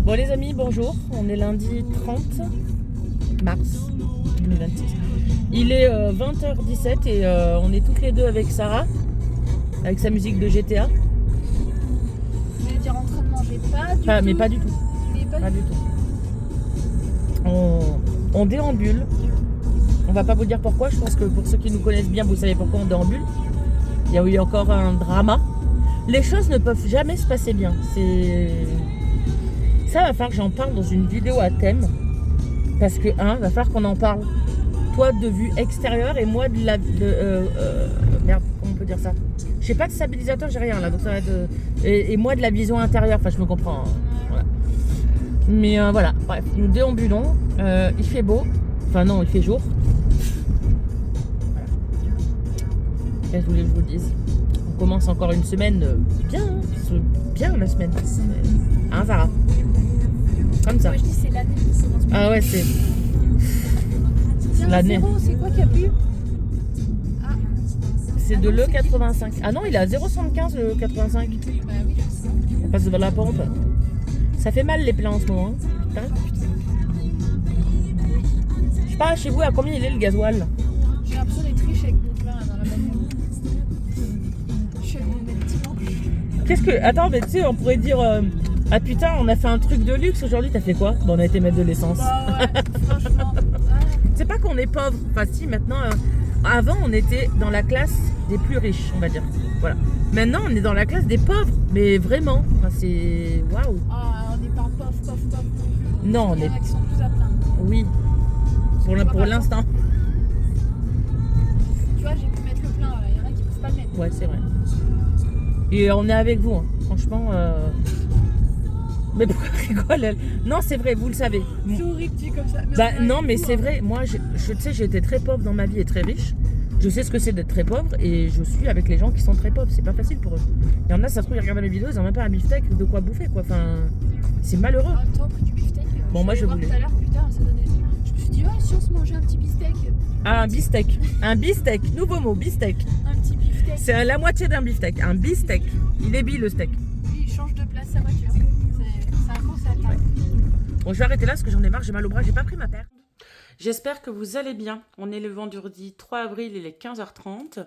Bon les amis, bonjour. On est lundi 30 mars 2026. Il est 20h17 et on est toutes les deux avec Sarah, avec sa musique de GTA. Je vais dire entraînement, j'ai pas du Enfin, tout. mais pas du tout. Mais Pas du tout. On déambule. On va pas vous dire pourquoi. Je pense que pour ceux qui nous connaissent bien, vous savez pourquoi on déambule. Il y a eu encore un drama. Les choses ne peuvent jamais se passer bien. Ça va falloir que j'en parle dans une vidéo à thème. Parce que, va falloir qu'on en parle. Toi de vue extérieure et moi de la... merde, comment on peut dire ça? J'ai pas de stabilisateur, j'ai rien là. Donc ça va être... et moi de la vision intérieure. Enfin, je me comprends. Hein. Voilà. Mais voilà, bref, nous déambulons. Il fait beau. Enfin non, il fait jour. Voilà. Qu'est-ce que je voulais que je vous dise? On commence encore une semaine bien. Bien la semaine. Hein, Sarah? Comme ça. Moi je dis c'est l'année qui commence. Ah ouais, c'est... Tiens, l'année. zéro, c'est quoi qu'il y a plus? Ah, C'est de non, c'est l'E85. Ah non, il est à 0,75 le 85. bah oui, je sais. On passe devant la pompe. Ça fait mal les pleins en ce moment. Hein. Putain. Je sais pas, chez vous, à combien il est le gasoil? J'ai l'impression d'être riche avec mon plein là, dans la bagnole. Je suis allée le mettre dimanche. Qu'est-ce que... Attends, mais tu sais, on pourrait dire... Ah putain, on a fait un truc de luxe aujourd'hui, t'as fait quoi? Bon, on a été mettre de l'essence. Bah ouais, franchement. C'est pas qu'on est pauvre. Enfin si, maintenant... Avant, on était dans la classe des plus riches, on va dire. Voilà. Maintenant, on est dans la classe des pauvres. Mais vraiment. Enfin, c'est... Waouh. Ah, on n'est pas pauvre. Non, on Il y est... en a qui sont plus à plaindre. Oui. Pour l'instant. Tu vois, j'ai pu mettre le plein là. Il y en a qui peuvent pas le mettre. Ouais, c'est vrai. Et on est avec vous, hein. Franchement. Mais pourquoi elle rigole elle? Non, c'est vrai, vous le savez. C'est horrible dit comme ça. Bah non, mais c'est vrai. Moi, tu sais, j'ai été très pauvre dans ma vie et très riche. Je sais ce que c'est d'être très pauvre et je suis avec les gens qui sont très pauvres. C'est pas facile pour eux. Il y en a, ça se trouve, ils regardent mes vidéos, ils ont même pas un beefsteak de quoi bouffer, quoi. Enfin, c'est malheureux. En même temps, au prix du beefsteak. Bon, moi, je vais voir voulais. Tout à l'heure, putain, ça donnait. Je me suis dit, ouais, si on se mangeait un petit beefsteak. Ah, un beefsteak. Un beefsteak. Nouveau mot, beefsteak. Un petit beefsteak. C'est la moitié d'un beefsteak. Un beefsteak. Il est bi le steak. Lui, il change de place sa voiture. C'est un concept. Hein. Bon, je vais arrêter là parce que j'en ai marre, j'ai mal au bras, j'ai pas pris ma paire. J'espère que vous allez bien. On est le vendredi 3 avril, il est 15h30.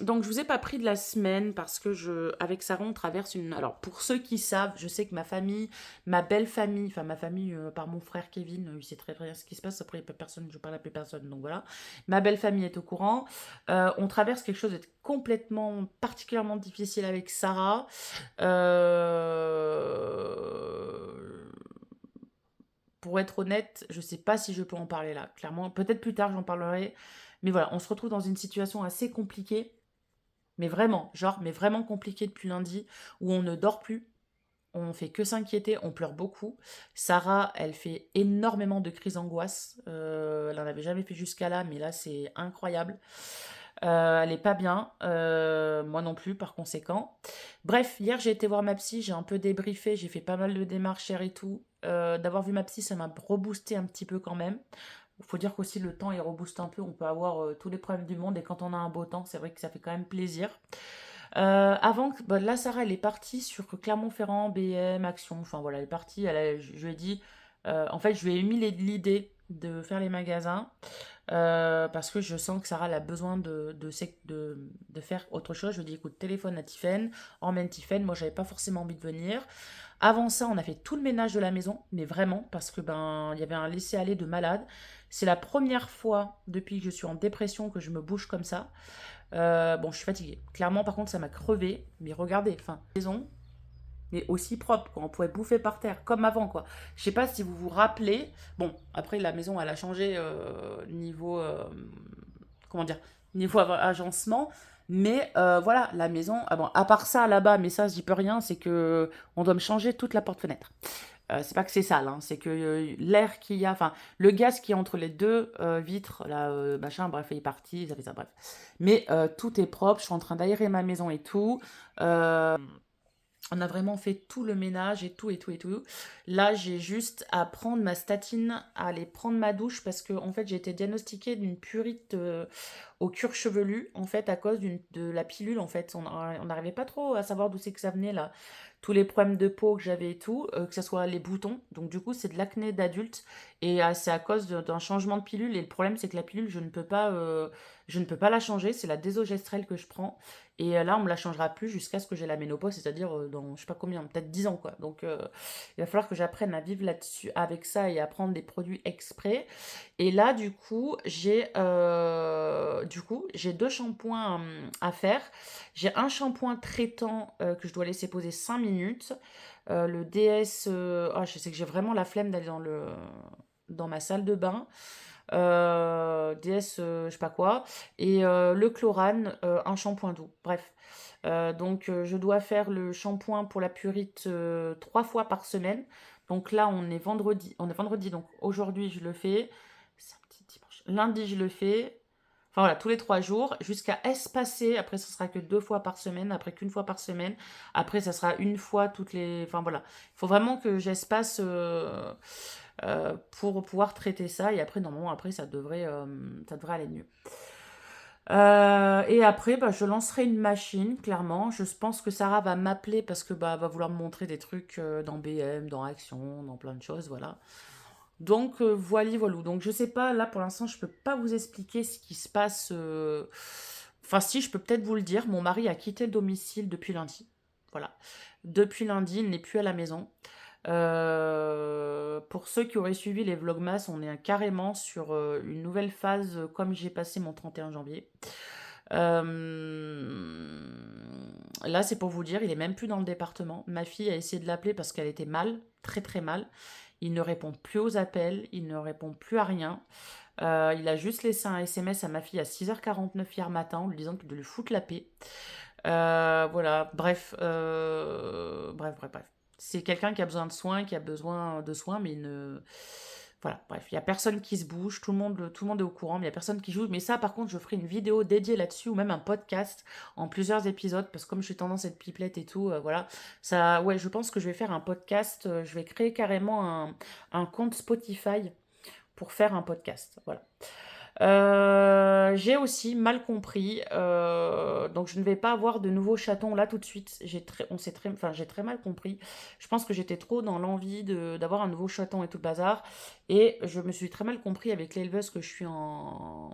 Donc je vous ai pas pris de la semaine parce que avec Sarah on traverse une... Alors pour ceux qui savent, je sais que ma famille, ma belle famille, enfin ma famille par mon frère Kevin, il sait très bien ce qui se passe, après il n'y a pas personne, je parle à plus personne, donc voilà. Ma belle famille est au courant. On traverse quelque chose de complètement, particulièrement difficile avec Sarah. Pour être honnête, je sais pas si je peux en parler là, clairement. Peut-être plus tard, j'en parlerai. Mais voilà, on se retrouve dans une situation assez compliquée. Mais vraiment, mais vraiment compliquée depuis lundi, où on ne dort plus. On fait que s'inquiéter, on pleure beaucoup. Sarah, elle fait énormément de crises d'angoisse. Elle n'en avait jamais fait jusqu'à là, mais là, c'est incroyable. Elle est pas bien, moi non plus par conséquent. Bref, hier j'ai été voir ma psy, j'ai un peu débriefé, j'ai fait pas mal de démarches et tout. D'avoir vu ma psy, ça m'a reboosté un petit peu quand même. Il faut dire qu'aussi le temps il rebooste un peu, on peut avoir tous les problèmes du monde et quand on a un beau temps, c'est vrai que ça fait quand même plaisir. Là Sarah elle est partie sur Clermont-Ferrand, BM, Action, enfin voilà, elle est partie, je lui ai dit, en fait je lui ai mis l'idée de faire les magasins. Parce que je sens que Sarah elle a besoin de faire autre chose. Je lui dis écoute, téléphone à Tiffaine, emmène Tiffaine. Moi j'avais pas forcément envie de venir. Avant ça, on a fait tout le ménage de la maison, mais vraiment parce que il y avait un laisser-aller de malade. C'est la première fois depuis que je suis en dépression que je me bouge comme ça. Bon, je suis fatiguée. Clairement, par contre, ça m'a crevé. Mais regardez, enfin, maison, mais aussi propre, quoi. On pouvait bouffer par terre, comme avant, quoi. Je sais pas si vous vous rappelez. Bon, après, la maison, elle a changé niveau... comment dire? Niveau agencement. Mais voilà, la maison... Ah bon, à part ça, là-bas, mais ça, j'y peux rien, c'est que on doit me changer toute la porte-fenêtre. C'est pas que c'est sale, hein, c'est que l'air qu'il y a... Enfin, le gaz qui est entre les deux vitres, là, machin, bref, il est parti, ça fait ça, bref. Mais tout est propre, je suis en train d'aérer ma maison et tout. On a vraiment fait tout le ménage et tout. Là, j'ai juste à prendre ma statine, à aller prendre ma douche parce que en fait, j'ai été diagnostiquée d'une purite au cuir chevelu en fait à cause de la pilule en fait. On n'arrivait pas trop à savoir d'où c'est que ça venait là. tous les problèmes de peau que j'avais et tout, que ce soit les boutons. Donc du coup, c'est de l'acné d'adulte et c'est à cause d'un changement de pilule. Et le problème, c'est que la pilule, je ne peux pas la changer. C'est la désogestrel que je prends. Et là, on me la changera plus jusqu'à ce que j'ai la ménopause, c'est-à-dire dans je sais pas combien, peut-être 10 ans quoi. Donc il va falloir que j'apprenne à vivre là-dessus avec ça et à prendre des produits exprès. Et là, j'ai deux shampoings à faire. J'ai un shampoing traitant que je dois laisser poser 5 minutes. Le DS, je sais que j'ai vraiment la flemme d'aller dans ma salle de bain. DS, je sais pas quoi. Et le Chlorane, un shampoing doux. Bref. Donc, je dois faire le shampoing pour la purite 3 fois par semaine. Donc là, on est vendredi. On est vendredi, donc aujourd'hui, je le fais. Samedi, dimanche. Lundi, je le fais. Enfin voilà, tous les 3 jours, jusqu'à espacer. Après, ce sera que 2 fois par semaine. Après, qu'une fois par semaine. Après, ça sera une fois toutes les. Enfin voilà. Il faut vraiment que j'espace pour pouvoir traiter ça. Et après, normalement, après, ça devrait aller mieux. Et après, bah, je lancerai une machine, clairement. Je pense que Sarah va m'appeler parce que bah, elle va vouloir me montrer des trucs dans BM, dans Action, dans plein de choses, voilà. Donc, voilà, voilà. Donc, je sais pas, là, pour l'instant, je peux pas vous expliquer ce qui se passe. Enfin, si, je peux peut-être vous le dire. Mon mari a quitté le domicile depuis lundi. Voilà. Depuis lundi, il n'est plus à la maison. Pour ceux qui auraient suivi les Vlogmas, on est carrément sur une nouvelle phase comme j'ai passé mon 31 janvier. Là, c'est pour vous dire, il est même plus dans le département. Ma fille a essayé de l'appeler parce qu'elle était mal, très très mal. Il ne répond plus aux appels, il ne répond plus à rien. Il a juste laissé un SMS à ma fille à 6h49 hier matin en lui disant de lui foutre la paix. Voilà, bref, bref. C'est quelqu'un qui a besoin de soins, mais il ne... Voilà, bref, il n'y a personne qui se bouge, tout le monde est au courant, mais il n'y a personne qui joue. Mais ça, par contre, je ferai une vidéo dédiée là-dessus, ou même un podcast en plusieurs épisodes, parce que comme je suis tendance à être pipelette et tout, voilà. Ça, ouais, je pense que je vais faire un podcast, je vais créer carrément un compte Spotify pour faire un podcast, voilà. J'ai aussi mal compris, donc je ne vais pas avoir de nouveaux chatons là tout de suite. J'ai très mal compris. Je pense que j'étais trop dans l'envie d'avoir un nouveau chaton et tout le bazar. Et je me suis très mal compris avec l'éleveuse que je suis en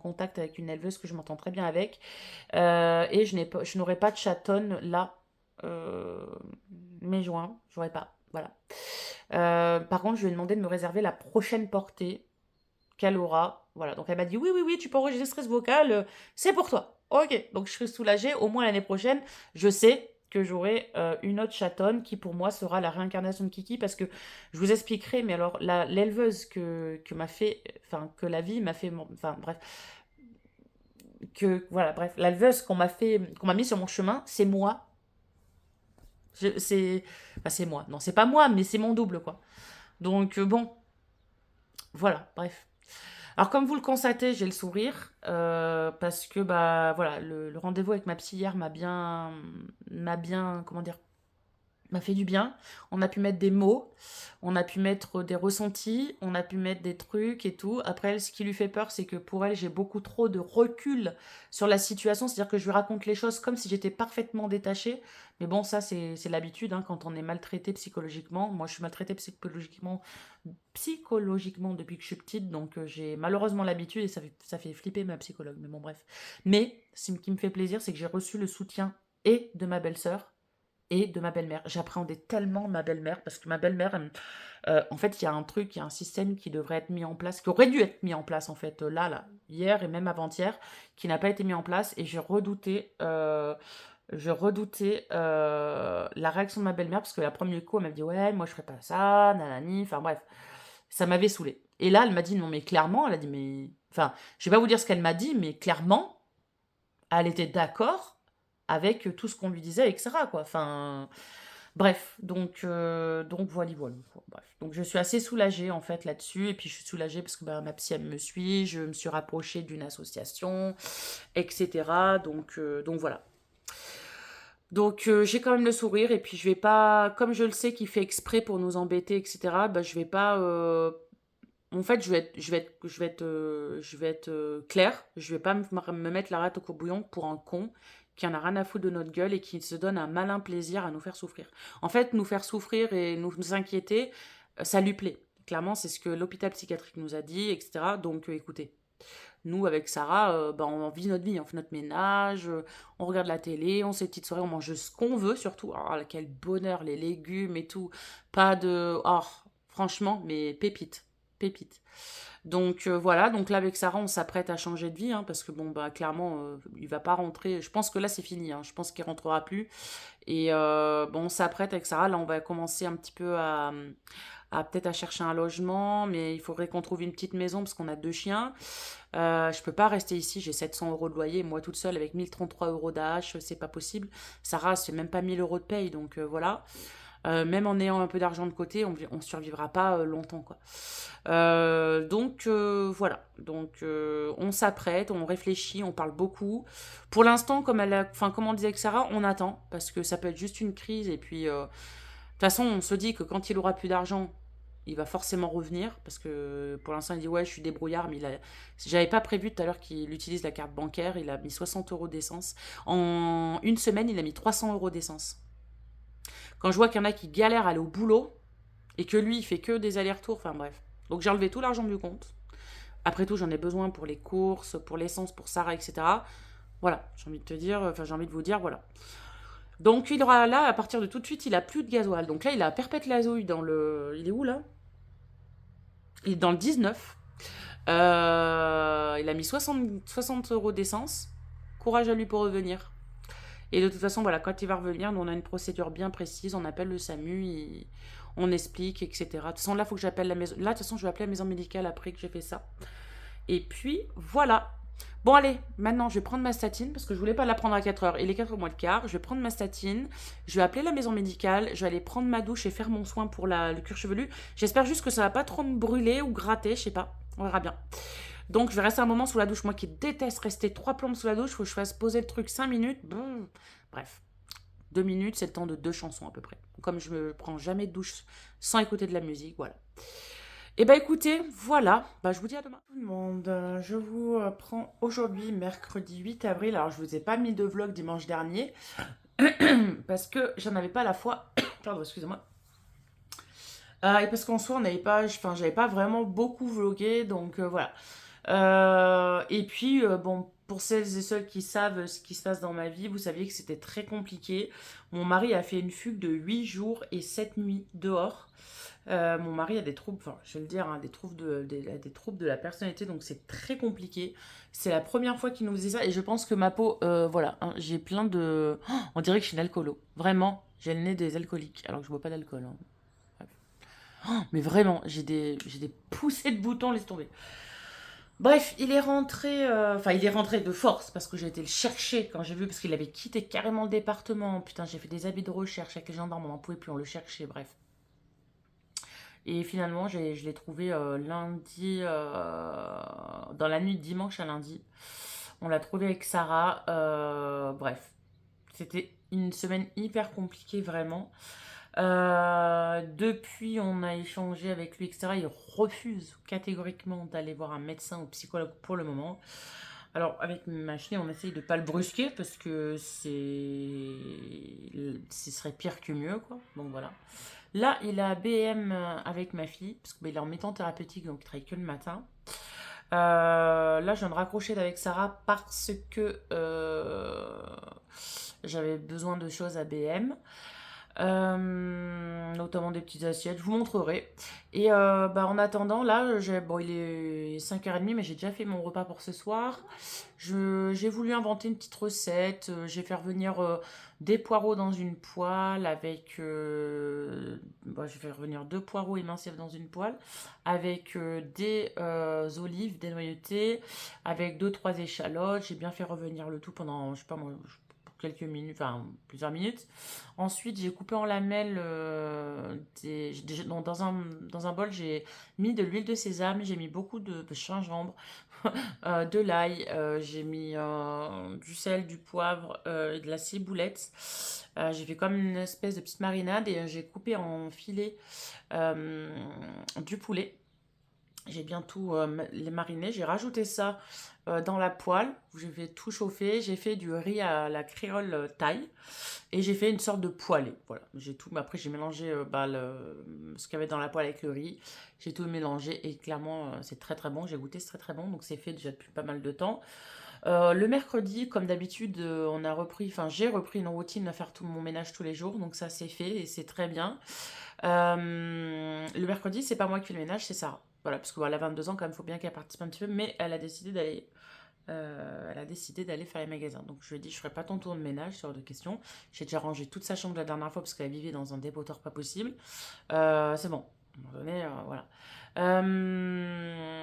contact avec une éleveuse que je m'entends très bien avec. Et je n'aurai pas de chatonne là, euh, mai-juin, j'aurai pas. Voilà. Par contre, je lui ai demandé de me réserver la prochaine portée qu'elle aura. Voilà, donc elle m'a dit oui, oui, oui, tu peux enregistrer ce vocal, c'est pour toi. Ok, donc je serai soulagée. Au moins l'année prochaine, je sais que j'aurai une autre chatonne qui pour moi sera la réincarnation de Kiki parce que je vous expliquerai, mais alors l'éleveuse que m'a fait, enfin que la vie m'a fait, enfin bref, que voilà, bref, l'éleveuse qu'on m'a mis sur mon chemin, c'est moi. C'est moi. Non, c'est pas moi, mais c'est mon double quoi. Donc bon, voilà, bref. Alors comme vous le constatez, j'ai le sourire parce que bah voilà, le rendez-vous avec ma psy hier m'a bien, comment dire, m'a fait du bien. On a pu mettre des mots, on a pu mettre des ressentis, on a pu mettre des trucs et tout. Après, elle, ce qui lui fait peur, c'est que pour elle, j'ai beaucoup trop de recul sur la situation. C'est-à-dire que je lui raconte les choses comme si j'étais parfaitement détachée. Mais bon, ça, c'est l'habitude hein, quand on est maltraité psychologiquement. Moi, je suis maltraitée psychologiquement depuis que je suis petite. Donc, j'ai malheureusement l'habitude et ça fait flipper ma psychologue. Mais bon, bref. Mais ce qui me fait plaisir, c'est que j'ai reçu le soutien et de ma belle-sœur et de ma belle-mère. J'appréhendais tellement ma belle-mère parce que ma belle-mère, en fait, il y a un système qui devrait être mis en place, qui aurait dû être mis en place en fait là, hier et même avant-hier, qui n'a pas été mis en place et je redoutais la réaction de ma belle-mère parce que la première coup, elle m'a dit ouais, moi je ferais pas ça, nanani, enfin bref, ça m'avait saoulée. Et là, elle m'a dit non mais clairement, elle a dit mais, enfin, je vais pas vous dire ce qu'elle m'a dit, mais clairement, elle était d'accord avec tout ce qu'on lui disait, etc. quoi. Enfin, bref, donc voilà, voilà. Bref. Donc je suis assez soulagée en fait là-dessus. Et puis je suis soulagée parce que bah, ma psy elle me suit, je me suis rapprochée d'une association, etc. Donc voilà. Donc j'ai quand même le sourire et puis je vais pas, comme je le sais qu'il fait exprès pour nous embêter, etc. Bah je vais pas. En fait, je vais être claire. Je vais pas me mettre la rate au courbouillon pour un con qui en a rien à foutre de notre gueule et qui se donne un malin plaisir à nous faire souffrir. En fait, nous faire souffrir et nous inquiéter, ça lui plaît. Clairement, c'est ce que l'hôpital psychiatrique nous a dit, etc. Donc, écoutez, nous, avec Sarah, on vit notre vie, on fait notre ménage, on regarde la télé, on fait des petites soirées, on mange ce qu'on veut surtout. Oh, quel bonheur, les légumes et tout. Pas de... Oh, franchement, mais pépite, pépite. Donc voilà, donc là avec Sarah, on s'apprête à changer de vie, hein, parce que bon, bah clairement, il va pas rentrer. Je pense que là c'est fini, hein, je pense qu'il rentrera plus. Et bon, on s'apprête avec Sarah, là on va commencer un petit peu à peut-être à chercher un logement, mais il faudrait qu'on trouve une petite maison parce qu'on a 2 chiens. Je peux pas rester ici, j'ai 700 euros de loyer, moi toute seule avec 1033 euros d'AH, c'est pas possible. Sarah, c'est même pas 1000 euros de paye, donc voilà. Même en ayant un peu d'argent de côté, on survivra pas longtemps, quoi. Donc voilà. Donc on s'apprête, on réfléchit, on parle beaucoup. Pour l'instant, comme on disait avec Sarah, on attend parce que ça peut être juste une crise et puis de toute façon, on se dit que quand il aura plus d'argent, il va forcément revenir parce que pour l'instant, il dit ouais, je suis débrouillard, mais j'avais pas prévu tout à l'heure qu'il utilise la carte bancaire. Il a mis 60 euros d'essence. En une semaine, il a mis 300 euros d'essence. Quand je vois qu'il y en a qui galèrent à aller au boulot et que lui, il fait que des allers-retours, enfin bref. Donc j'ai enlevé tout l'argent du compte. Après tout, j'en ai besoin pour les courses, pour l'essence, pour Sarah, etc. Voilà, j'ai envie de te dire, enfin j'ai envie de vous dire, voilà. Donc il aura là, à partir de tout de suite, il a plus de gasoil. Donc là, il a perpète lazouille dans le... Il est où là? Il est dans le 19. Il a mis 60 euros d'essence. Courage à lui pour revenir. Et de toute façon, voilà, quand il va revenir, nous on a une procédure bien précise, on appelle le SAMU, on explique, etc. De toute façon, là, il faut que j'appelle la maison. Là, de toute façon, je vais appeler la maison médicale après que j'ai fait ça. Et puis, voilà. Bon, allez, maintenant, je vais prendre ma statine, parce que je voulais pas la prendre à 4 heures. Il est 4 h moins le quart. Je vais prendre ma statine, je vais appeler la maison médicale, je vais aller prendre ma douche et faire mon soin pour le cuir chevelu. J'espère juste que ça va pas trop me brûler ou gratter, je sais pas. On verra bien. Donc, je vais rester un moment sous la douche. Moi qui déteste rester 3 plombes sous la douche, faut que je fasse poser le truc 5 minutes. Bon, bref. 2 minutes, c'est le temps de 2 chansons à peu près. Comme je me prends jamais de douche sans écouter de la musique, voilà. Et bah écoutez, voilà, bah, je vous dis à demain. Tout le monde, je vous prends aujourd'hui, mercredi 8 avril. Alors je vous ai pas mis de vlog dimanche dernier parce que j'en avais pas la foi. Pardon, excusez-moi. Et parce qu'en soi, j'avais pas vraiment beaucoup vlogué, donc voilà. Et puis, bon, pour celles et ceux qui savent ce qui se passe dans ma vie, vous saviez que c'était très compliqué. Mon mari a fait une fugue de 8 jours et 7 nuits dehors. Mon mari a des troubles, enfin, je vais le dire, hein, des troubles de la personnalité, donc c'est très compliqué. C'est la première fois qu'il nous faisait ça, et je pense que ma peau, voilà, hein, j'ai plein de... Oh, on dirait que je suis une alcoolo. Vraiment, j'ai le nez des alcooliques, alors que je bois pas d'alcool, hein. Bref. Oh, mais vraiment, j'ai des poussées de boutons, laisse tomber. Bref, il est rentré, enfin il est rentré de force parce que j'ai été le chercher quand j'ai vu, parce qu'il avait quitté carrément le département. Putain, j'ai fait des habits de recherche avec les gendarmes, on n'en pouvait plus, on le cherchait, bref. Et finalement, je l'ai trouvé lundi, dans la nuit de dimanche à lundi. On l'a trouvé avec Sarah, bref. C'était une semaine hyper compliquée, vraiment. Depuis, on a échangé avec lui, etc. Il refuse catégoriquement d'aller voir un médecin ou psychologue pour le moment. Alors, avec ma fille, on essaye de pas le brusquer parce que ce serait pire que mieux, quoi. Donc voilà. Là, il a BM avec ma fille parce qu'il est en mi-temps thérapeutique, donc il travaille que le matin. Là, je viens de raccrocher avec Sarah parce que j'avais besoin de choses à BM. Notamment des petites assiettes, je vous montrerai. Et en attendant, là, bon, il est 5h30, mais j'ai déjà fait mon repas pour ce soir. J'ai voulu inventer une petite recette. J'ai fait revenir des poireaux dans une poêle avec... je vais faire revenir 2 poireaux émincés dans une poêle avec des olives dénoyautées, avec 2-3 échalotes. J'ai bien fait revenir le tout pendant, je sais pas moi, quelques minutes, enfin plusieurs minutes. Ensuite, j'ai coupé en lamelles dans un bol, j'ai mis de l'huile de sésame, j'ai mis beaucoup de gingembre, de l'ail, j'ai mis du sel, du poivre et de la ciboulette. J'ai fait comme une espèce de petite marinade et j'ai coupé en filets du poulet. J'ai bien tout les mariné. J'ai rajouté ça dans la poêle. J'ai fait tout chauffer. J'ai fait du riz à la créole thaï. Et j'ai fait une sorte de poêlée. Voilà. J'ai tout. Mais après, j'ai mélangé ce qu'il y avait dans la poêle avec le riz. J'ai tout mélangé. Et clairement, c'est très très bon. J'ai goûté, c'est très très bon. Donc c'est fait déjà depuis pas mal de temps. Le mercredi, comme d'habitude, j'ai repris une routine à faire tout mon ménage tous les jours. Donc ça, c'est fait et c'est très bien. Le mercredi, c'est pas moi qui fais le ménage, c'est Sarah. Voilà, parce qu'elle a 22 ans, quand même, il faut bien qu'elle participe un petit peu, mais elle a décidé d'aller faire les magasins. Donc je lui ai dit, je ferai pas ton tour de ménage, sur de questions. J'ai déjà rangé toute sa chambre la dernière fois parce qu'elle vivait dans un dépotoir pas possible. C'est bon. À un moment donné, voilà. Euh,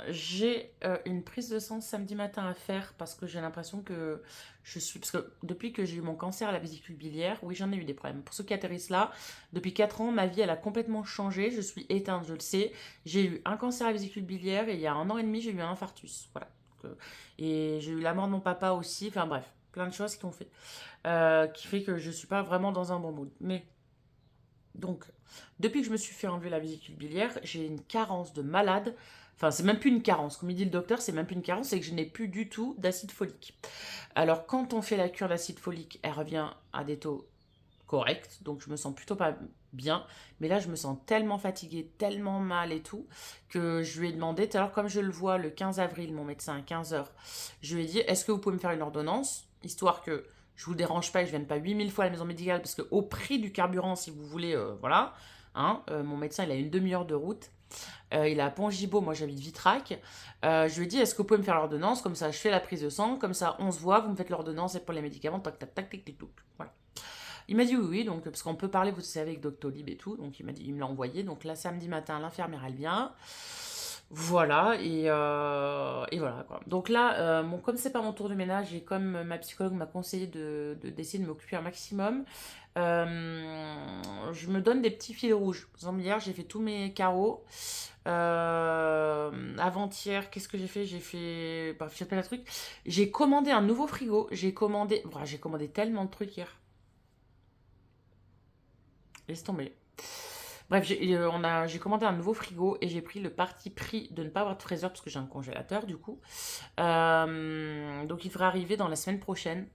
j'ai une prise de sang samedi matin à faire parce que j'ai l'impression que parce que depuis que j'ai eu mon cancer à la vésicule biliaire, oui, j'en ai eu des problèmes. Pour ceux qui atterrissent là, depuis 4 ans, ma vie, elle a complètement changé. Je suis éteinte, je le sais. J'ai eu un cancer à la vésicule biliaire et il y a 1 an et demi, j'ai eu un infarctus. Voilà. Et j'ai eu la mort de mon papa aussi. Enfin bref, plein de choses qui ont fait. Qui fait que je suis pas vraiment dans un bon mood. Mais donc, depuis que je me suis fait enlever la vésicule biliaire, j'ai une carence de malade. Enfin, c'est même plus une carence. Comme il dit le docteur, c'est même plus une carence, c'est que je n'ai plus du tout d'acide folique. Alors, quand on fait la cure d'acide folique, elle revient à des taux corrects. Donc, je me sens plutôt pas bien. Mais là, je me sens tellement fatiguée, tellement mal et tout, que je lui ai demandé, tout à l'heure, comme je le vois le 15 avril, mon médecin à 15 heures, je lui ai dit, est-ce que vous pouvez me faire une ordonnance, histoire que je vous dérange pas et que je vienne pas 8000 fois à la maison médicale, parce que au prix du carburant, si vous voulez, voilà, hein, mon médecin, il a une demi-heure de route. Il est à Pont-Gibaud, moi j'habite Vitrac. Je lui ai dit, est-ce que vous pouvez me faire l'ordonnance? Comme ça, je fais la prise de sang, comme ça, on se voit, vous me faites l'ordonnance et pour les médicaments, tac, tac, tac, tac, tac, tac. Voilà. Il m'a dit oui, oui, donc, parce qu'on peut parler, vous savez, avec Doctolib et tout. Donc il m'a dit, il me l'a envoyé. Donc là, samedi matin, l'infirmière, elle vient. Voilà, et voilà quoi. Donc là, comme c'est pas mon tour de ménage et comme ma psychologue m'a conseillé d'essayer de m'occuper un maximum, je me donne des petits fils rouges. Par exemple, hier, j'ai fait tous mes carreaux. Avant-hier, qu'est-ce que j'ai fait? Bref, j'ai plein de trucs. J'ai commandé un nouveau frigo. J'ai commandé tellement de trucs hier. Laisse tomber. Bref, j'ai commandé un nouveau frigo et j'ai pris le parti pris de ne pas avoir de fraiseur parce que j'ai un congélateur du coup. Donc il devrait arriver dans la semaine prochaine.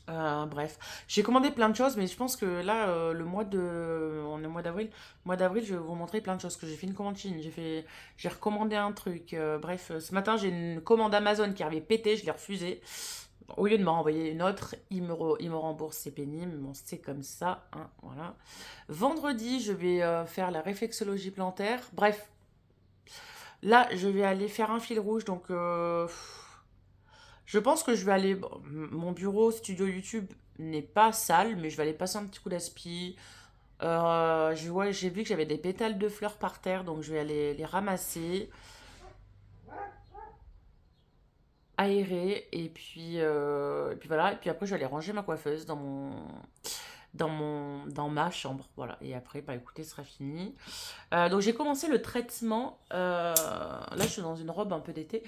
Bref, j'ai commandé plein de choses, mais je pense que là, on est au mois d'avril. Mois d'avril, je vais vous montrer plein de choses que j'ai fait une commande Chine, j'ai recommandé un truc. Bref, ce matin j'ai une commande Amazon qui avait pété, je l'ai refusée. Au lieu de me renvoyer une autre, il me rembourse, c'est pénible, bon, c'est comme ça, hein, voilà. Vendredi, je vais faire la réflexologie plantaire. Bref, là, je vais aller faire un fil rouge, donc je pense que je vais aller. Bon, mon bureau studio YouTube n'est pas sale, mais je vais aller passer un petit coup d'aspi. J'ai vu que j'avais des pétales de fleurs par terre, donc je vais aller les ramasser, aérer, et puis voilà. Et puis après, je vais aller ranger ma coiffeuse dans ma chambre, voilà. Et après, bah écoutez, ce sera fini. Donc j'ai commencé le traitement. Là, je suis dans une robe un peu d'été.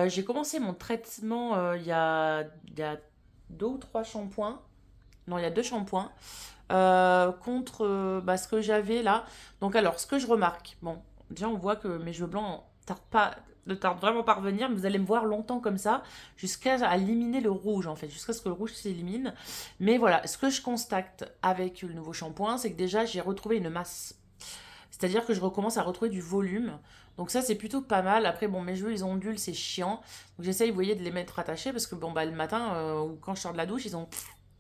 J'ai commencé mon traitement il y a 2 ou 3 shampoings. Non, il y a 2 shampoings contre ce que j'avais là. Donc alors, ce que je remarque, bon, déjà on voit que mes cheveux blancs ne tardent vraiment pas à revenir, mais vous allez me voir longtemps comme ça, jusqu'à éliminer le rouge en fait, jusqu'à ce que le rouge s'élimine. Mais voilà, ce que je constate avec le nouveau shampoing, c'est que déjà j'ai retrouvé une masse. C'est-à-dire que je recommence à retrouver du volume. Donc ça, c'est plutôt pas mal. Après, bon, mes cheveux, ils ondulent, c'est chiant. Donc j'essaye, vous voyez, de les mettre attachés parce que, bon, bah, le matin, ou quand je sors de la douche, ils ont...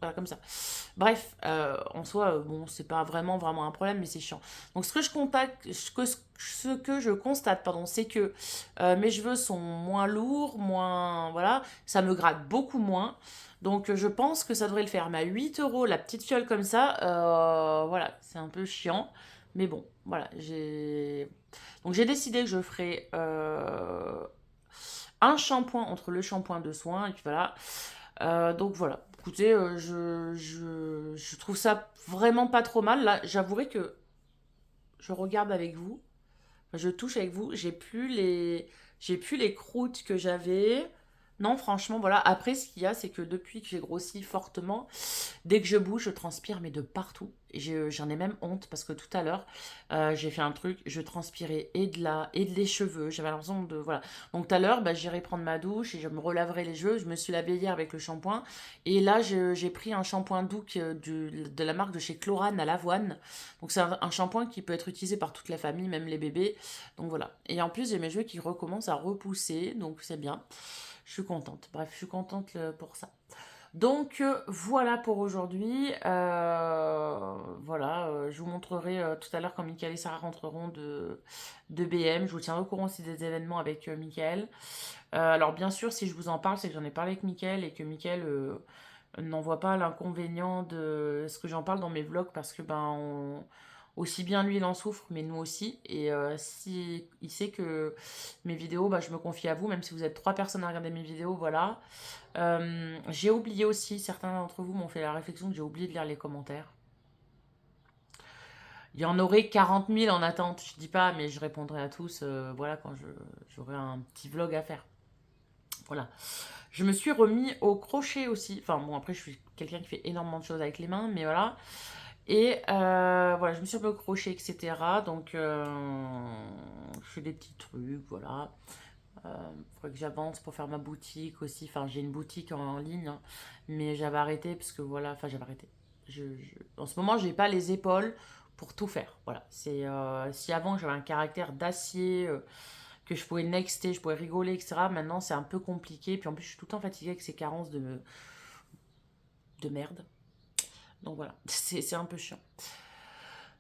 Voilà, comme ça. Bref, en soi, bon, c'est pas vraiment, vraiment un problème, mais c'est chiant. Donc ce que je constate, pardon, c'est que mes cheveux sont moins lourds, moins... Voilà, ça me gratte beaucoup moins. Donc je pense que ça devrait le faire. Mais à 8 euros, la petite fiole comme ça, voilà, c'est un peu chiant. Mais bon, voilà, donc j'ai décidé que je ferai un shampoing entre le shampoing de soins et puis voilà. Donc voilà, écoutez, je trouve ça vraiment pas trop mal. Là, j'avouerai que je regarde avec vous, enfin, je touche avec vous, j'ai plus les croûtes que j'avais. Non, franchement, voilà. Après, ce qu'il y a, c'est que depuis que j'ai grossi fortement, dès que je bouge, je transpire, mais de partout. Et j'en ai même honte parce que tout à l'heure, j'ai fait un truc, je transpirais et de là, et de les cheveux. J'avais l'impression de. Voilà. Donc tout à l'heure, bah, j'irai prendre ma douche et je me relaverai les cheveux. Je me suis lavée hier avec le shampoing. Et là, j'ai pris un shampoing doux de la marque de chez Chlorane à l'avoine. Donc c'est un shampoing qui peut être utilisé par toute la famille, même les bébés. Donc voilà. Et en plus, j'ai mes cheveux qui recommencent à repousser. Donc c'est bien. Je suis contente. Bref, je suis contente pour ça. Donc voilà pour aujourd'hui. Voilà, je vous montrerai tout à l'heure quand Mickaël et Sarah rentreront de BM. Je vous tiendrai au courant aussi des événements avec Mickaël. Alors bien sûr, si je vous en parle, c'est que j'en ai parlé avec Mickaël et que Mickaël n'en voit pas l'inconvénient de ce que j'en parle dans mes vlogs parce que aussi bien lui il en souffre, mais nous aussi. Et si il sait que mes vidéos, bah, je me confie à vous, même si vous êtes 3 personnes à regarder mes vidéos, voilà. J'ai oublié aussi, certains d'entre vous m'ont fait la réflexion que j'ai oublié de lire les commentaires. Il y en aurait 40 000 en attente, je dis pas, mais je répondrai à tous, voilà, quand j'aurai un petit vlog à faire. Voilà. Je me suis remis au crochet aussi. Enfin bon, après je suis quelqu'un qui fait énormément de choses avec les mains, mais voilà. Et voilà, je me suis remis au crochet, etc. Donc je fais des petits trucs, voilà. Il faudrait que j'avance pour faire ma boutique aussi. Enfin, j'ai une boutique en ligne, hein, mais j'avais arrêté parce que voilà, enfin j'avais arrêté. En ce moment, j'ai pas les épaules pour tout faire. Voilà. C'est si avant j'avais un caractère d'acier, que je pouvais nexter, je pouvais rigoler, etc. Maintenant, c'est un peu compliqué. Puis en plus, je suis tout le temps fatiguée avec ces carences de merde. Donc voilà, c'est un peu chiant.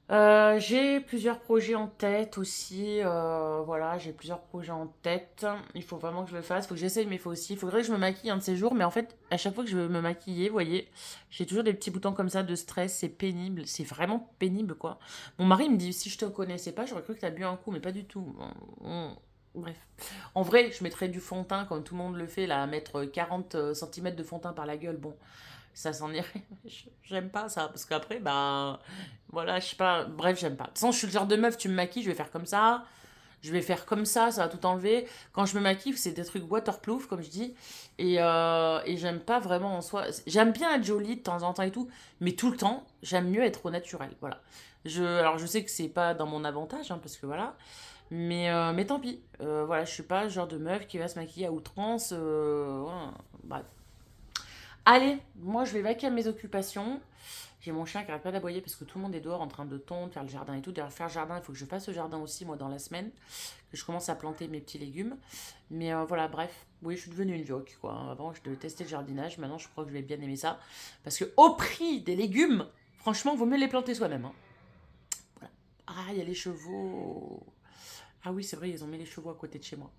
J'ai plusieurs projets en tête aussi. Voilà, j'ai plusieurs projets en tête. Il faut vraiment que je le fasse. Il faut que j'essaye, mais il faut aussi. Il faudrait que je me maquille un de ces jours. Mais en fait, à chaque fois que je veux me maquiller, vous voyez, j'ai toujours des petits boutons comme ça de stress. C'est pénible. C'est vraiment pénible, quoi. Mon mari me dit si je te connaissais pas, j'aurais cru que t'as bu un coup, mais pas du tout. Bref. En vrai, je mettrais du fond de teint comme tout le monde le fait, là, à mettre 40 cm de fond de teint par la gueule. Bon, ça s'en irait. J'aime pas ça, parce qu'après, bah, voilà, je sais pas, bref, j'aime pas. De toute façon, je suis le genre de meuf, tu me maquilles, je vais faire comme ça, je vais faire comme ça va tout enlever. Quand je me maquille, c'est des trucs waterproof, comme je dis, et j'aime pas vraiment en soi. J'aime bien être jolie de temps en temps et tout, mais tout le temps, j'aime mieux être au naturel, voilà. Alors, je sais que c'est pas dans mon avantage, hein, parce que voilà, mais tant pis. Voilà, je suis pas le genre de meuf qui va se maquiller à outrance, voilà, bref. Allez, moi je vais vaquer à mes occupations. J'ai mon chien qui arrête pas d'aboyer parce que tout le monde est dehors en train de tondre, faire le jardin et tout. D'ailleurs, faire le jardin, il faut que je fasse le jardin aussi, moi, dans la semaine. Que je commence à planter mes petits légumes. Mais voilà, bref. Oui, je suis devenue une vioque, quoi. Avant, je devais tester le jardinage. Maintenant, je crois que je vais bien aimer ça. Parce que au prix des légumes, franchement, il vaut mieux les planter soi-même, hein. Voilà. Ah, il y a les chevaux. Ah oui, c'est vrai, ils ont mis les chevaux à côté de chez moi.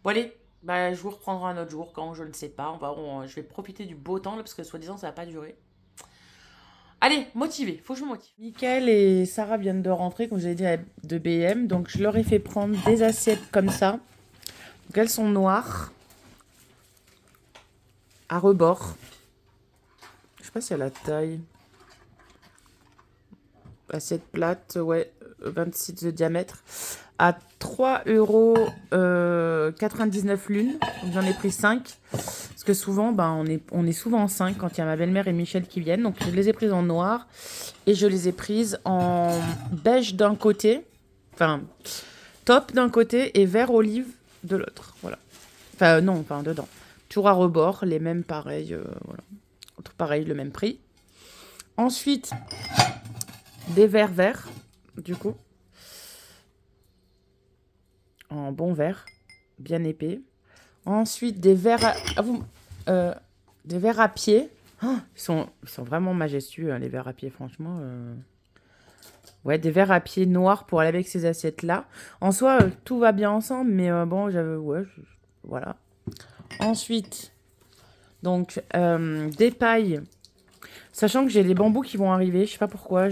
Bon, allez, bah, je vous reprendrai un autre jour quand je ne sais pas. Je vais profiter du beau temps là, parce que soi-disant ça va pas durer. Allez, motivé, faut que je me motive. Mickaël et Sarah viennent de rentrer, comme je l'ai dit, de BM. Donc je leur ai fait prendre des assiettes comme ça. Donc elles sont noires, à rebord. Je sais pas si elle a la taille. Assiette plate, ouais, 26 de diamètre. À 3,99 € l'une. Donc j'en ai pris 5. Parce que souvent, ben, on est souvent en 5 quand il y a ma belle-mère et Michel qui viennent. Donc je les ai prises en noir. Et je les ai prises en beige d'un côté. Enfin, taupe d'un côté et vert olive de l'autre. Voilà. Enfin, non, enfin, dedans. Toujours à rebord, les mêmes pareils. Voilà. Pareil, le même prix. Ensuite, des verres verts, du coup. En bon vert, bien épais. Ensuite, des verres des verres à pied. Oh, ils sont vraiment majestueux, hein, les verres à pied, franchement. Ouais, des verres à pied noirs pour aller avec ces assiettes-là. En soi, tout va bien ensemble, mais bon, j'avais... Ouais, voilà. Ensuite, donc, des pailles. Sachant que j'ai les bambous qui vont arriver, je sais pas pourquoi,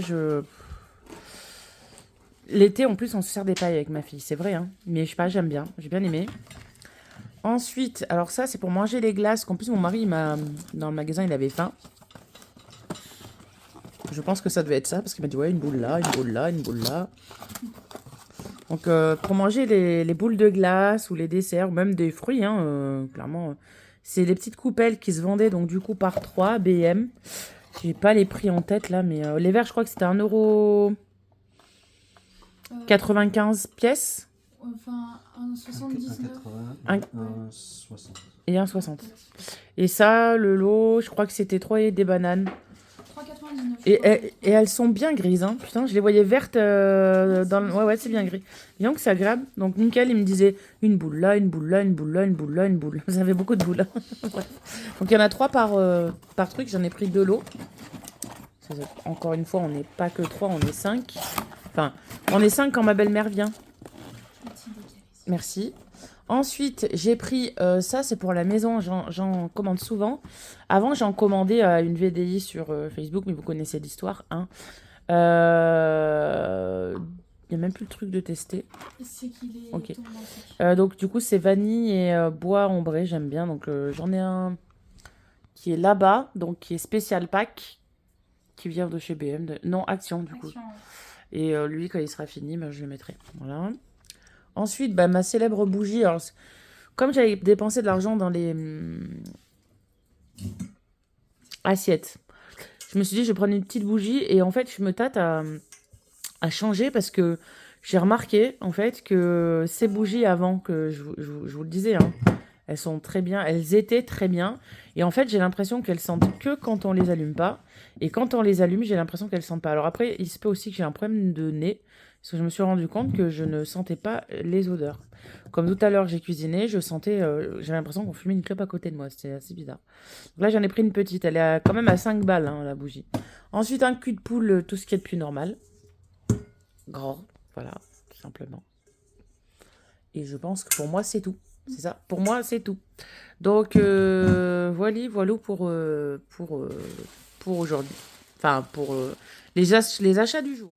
L'été, en plus, on se sert des pailles avec ma fille, c'est vrai, hein. Mais je sais pas, j'aime bien, j'ai bien aimé. Ensuite, alors ça, c'est pour manger les glaces. Qu'en plus, mon mari, dans le magasin, il avait faim. Je pense que ça devait être ça, parce qu'il m'a dit, ouais, une boule là, une boule là, une boule là. Donc, pour manger les boules de glace ou les desserts, ou même des fruits, hein, clairement, C'est des petites coupelles qui se vendaient donc du coup par 3 BM. J'ai pas les prix en tête là, mais les verres, je crois que c'était 1,95 € pièce. Enfin, un 79. 1,80, 1,60. Et 1,60. Et ça, le lot, je crois que c'était 3 et des bananes. 3,99. Et elles sont bien grises, hein. Putain, je les voyais vertes dans le... Ouais, c'est bien gris. Disons que c'est agréable. Donc, nickel, il me disait une boule là, une boule là, une boule là, une boule là, une boule. Vous avez beaucoup de boules. Bref. Donc, il y en a 3 par truc. J'en ai pris 2 lots. Encore une fois, on n'est pas que 3, on est 5. Enfin, on est 5 quand ma belle-mère vient. Merci. Ensuite, j'ai pris ça, c'est pour la maison, j'en commande souvent. Avant, j'en commandais à une VDI sur Facebook, mais vous connaissez l'histoire. Hein. Il n'y a même plus le truc de tester. C'est qu'il est Ok. automatique. Donc, du coup, c'est vanille et bois ombré, j'aime bien. Donc, j'en ai un qui est là-bas, donc qui est spécial pack, qui vient de chez BM. Non, Action, du coup. Action, ouais. Et lui, quand il sera fini, je le mettrai. Voilà. Ensuite, ma célèbre bougie. Alors, comme j'avais dépensé de l'argent dans les assiettes, je me suis dit, je vais prendre une petite bougie. Et en fait, je me tâte à changer parce que j'ai remarqué, en fait, que ces bougies avant, que je vous le disais, hein, elles sont très bien. Elles étaient très bien. Et en fait, j'ai l'impression qu'elles sentent que quand on les allume pas. Et quand on les allume, j'ai l'impression qu'elles sentent pas. Alors après, il se peut aussi que j'ai un problème de nez. Parce que je me suis rendu compte que je ne sentais pas les odeurs. Comme tout à l'heure, j'ai cuisiné, j'avais l'impression qu'on fumait une clope à côté de moi. C'était assez bizarre. Donc là, j'en ai pris une petite. Elle est quand même à 5 balles, hein, la bougie. Ensuite, un cul de poule, tout ce qui est de plus normal. Grand, voilà, tout simplement. Et je pense que pour moi, c'est tout. C'est ça. Pour moi, c'est tout. Donc, voilà pour aujourd'hui. Enfin, pour les achats du jour.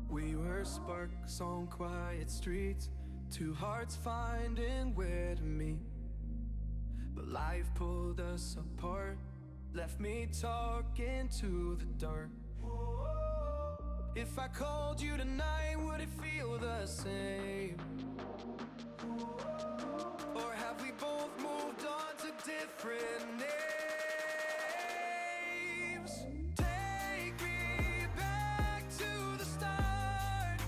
We were sparks on quiet streets, two hearts finding where to meet. But life pulled us apart, left me talking to the dark. If I called you tonight, would it feel the same? Or have we both moved on to different names? Take me back to the start,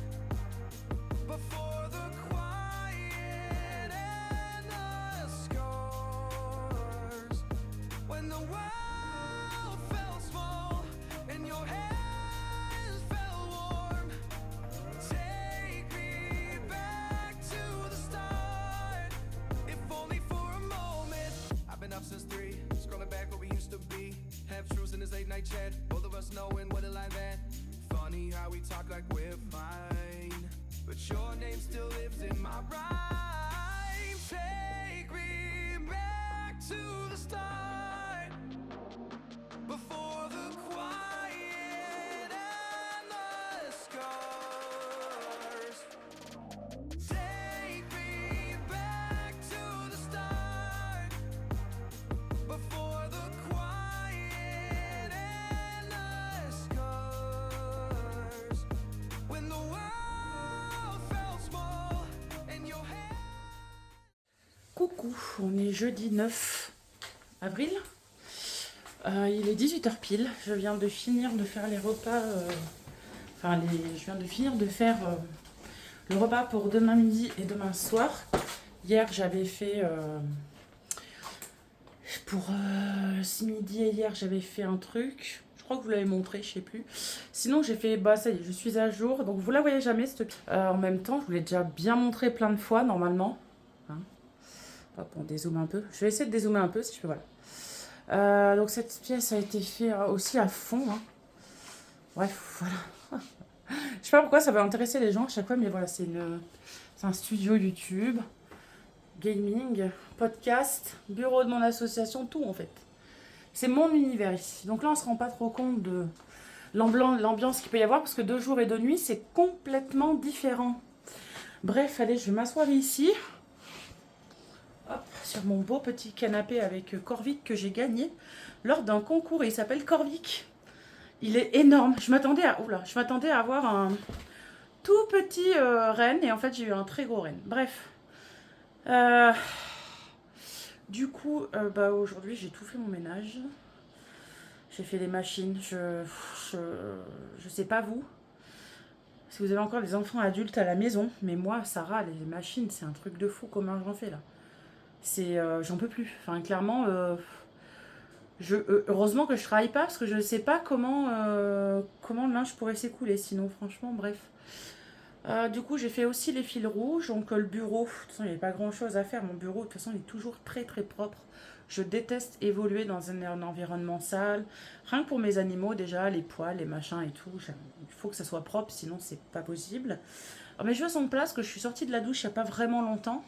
before the quiet and the scars. When the world felt small and your hands felt warm. Take me back to the start, if only for a moment. I've been up since 3, scrolling back where we used to be. Half truths in this late night chat, both of us knowing what a line that. Funny how we talk like we're fine, but your name still lives in my rhyme. Take me back to the start, before the quiet and the scars. Take me back to the start, before the quiet and the scars. When the world felt small and your hand. Coucou, on est jeudi 9 avril. Il est 18h pile. Je viens de finir de faire les repas. Je viens de finir de faire le repas pour demain midi et demain soir. Hier, j'avais fait. Pour ce midi et hier, j'avais fait un truc. Je crois que vous l'avez montré, je sais plus. Sinon, j'ai fait. Ça y est, je suis à jour. Donc, vous la voyez jamais. En même temps, je vous l'ai déjà bien montré plein de fois, normalement. Hein. Hop, on dézoome un peu. Je vais essayer de dézoomer un peu si je peux. Voilà. Donc cette pièce a été faite aussi à fond. Hein. Bref, voilà. Je sais pas pourquoi ça va intéresser les gens à chaque fois, mais voilà, c'est un studio YouTube, gaming, podcast, bureau de mon association, tout en fait. C'est mon univers ici. Donc là, on se rend pas trop compte de l'ambiance qu'il peut y avoir, parce que 2 jours et 2 nuits, c'est complètement différent. Bref, allez, je vais m'asseoir ici. Hop, sur mon beau petit canapé avec Corvic que j'ai gagné lors d'un concours. Il s'appelle Corvic. Il est énorme. Je m'attendais à avoir tout petit renne et en fait j'ai eu un très gros renne. Bref. Euh, du coup, bah, aujourd'hui j'ai tout fait mon ménage. J'ai fait les machines. Je sais pas vous. Si vous avez encore des enfants adultes à la maison, mais moi, Sarah, les machines, c'est un truc de fou. Comment j'en fais là? J'en peux plus. Enfin, clairement, heureusement que je travaille pas parce que je ne sais pas comment le linge pourrait s'écouler. Sinon, franchement, bref. Du coup, j'ai fait aussi les fils rouges. Donc, le bureau, de toute façon, il n'y avait pas grand chose à faire. Mon bureau, de toute façon, il est toujours très très propre. Je déteste évoluer dans un environnement sale. Rien que pour mes animaux, déjà, les poils, les machins et tout. Il faut que ça soit propre, sinon, c'est pas possible. Mais je veux son place que je suis sortie de la douche il n'y a pas vraiment longtemps.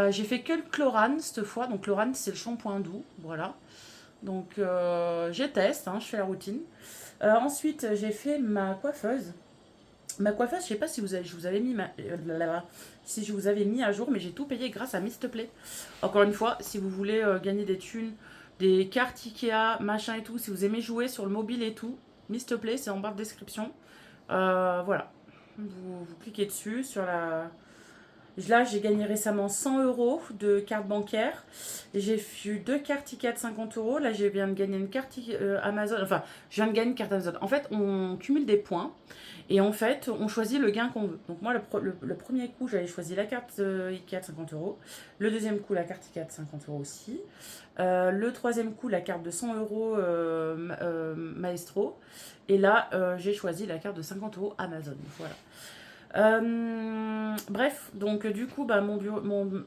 J'ai fait que le Chlorane cette fois. Donc, Chlorane, c'est le shampoing doux. Voilà. Donc, je teste, hein, je fais la routine. Ensuite, j'ai fait ma coiffeuse. Ma coiffeuse, je sais pas si je vous avais mis si je vous avais mis à jour, mais j'ai tout payé grâce à Mistplay. Encore une fois, si vous voulez gagner des thunes, des cartes Ikea, machin et tout, si vous aimez jouer sur le mobile et tout, Mistplay, c'est en barre de description. Voilà. Vous cliquez dessus sur la. Là, j'ai gagné récemment 100 € de carte bancaire. J'ai eu 2 cartes Ikea de 50 €. Là, je viens de gagner une carte Amazon. Enfin, je viens de gagner une carte Amazon. En fait, on cumule des points. Et en fait, on choisit le gain qu'on veut. Donc moi, le premier coup, j'avais choisi la carte Ikea de 50 €. Le deuxième coup, la carte Ikea de 50 € aussi. Le troisième coup, la carte de 100 € Maestro. Et là, j'ai choisi la carte de 50 € Amazon. Voilà. Bref, donc du coup, bah,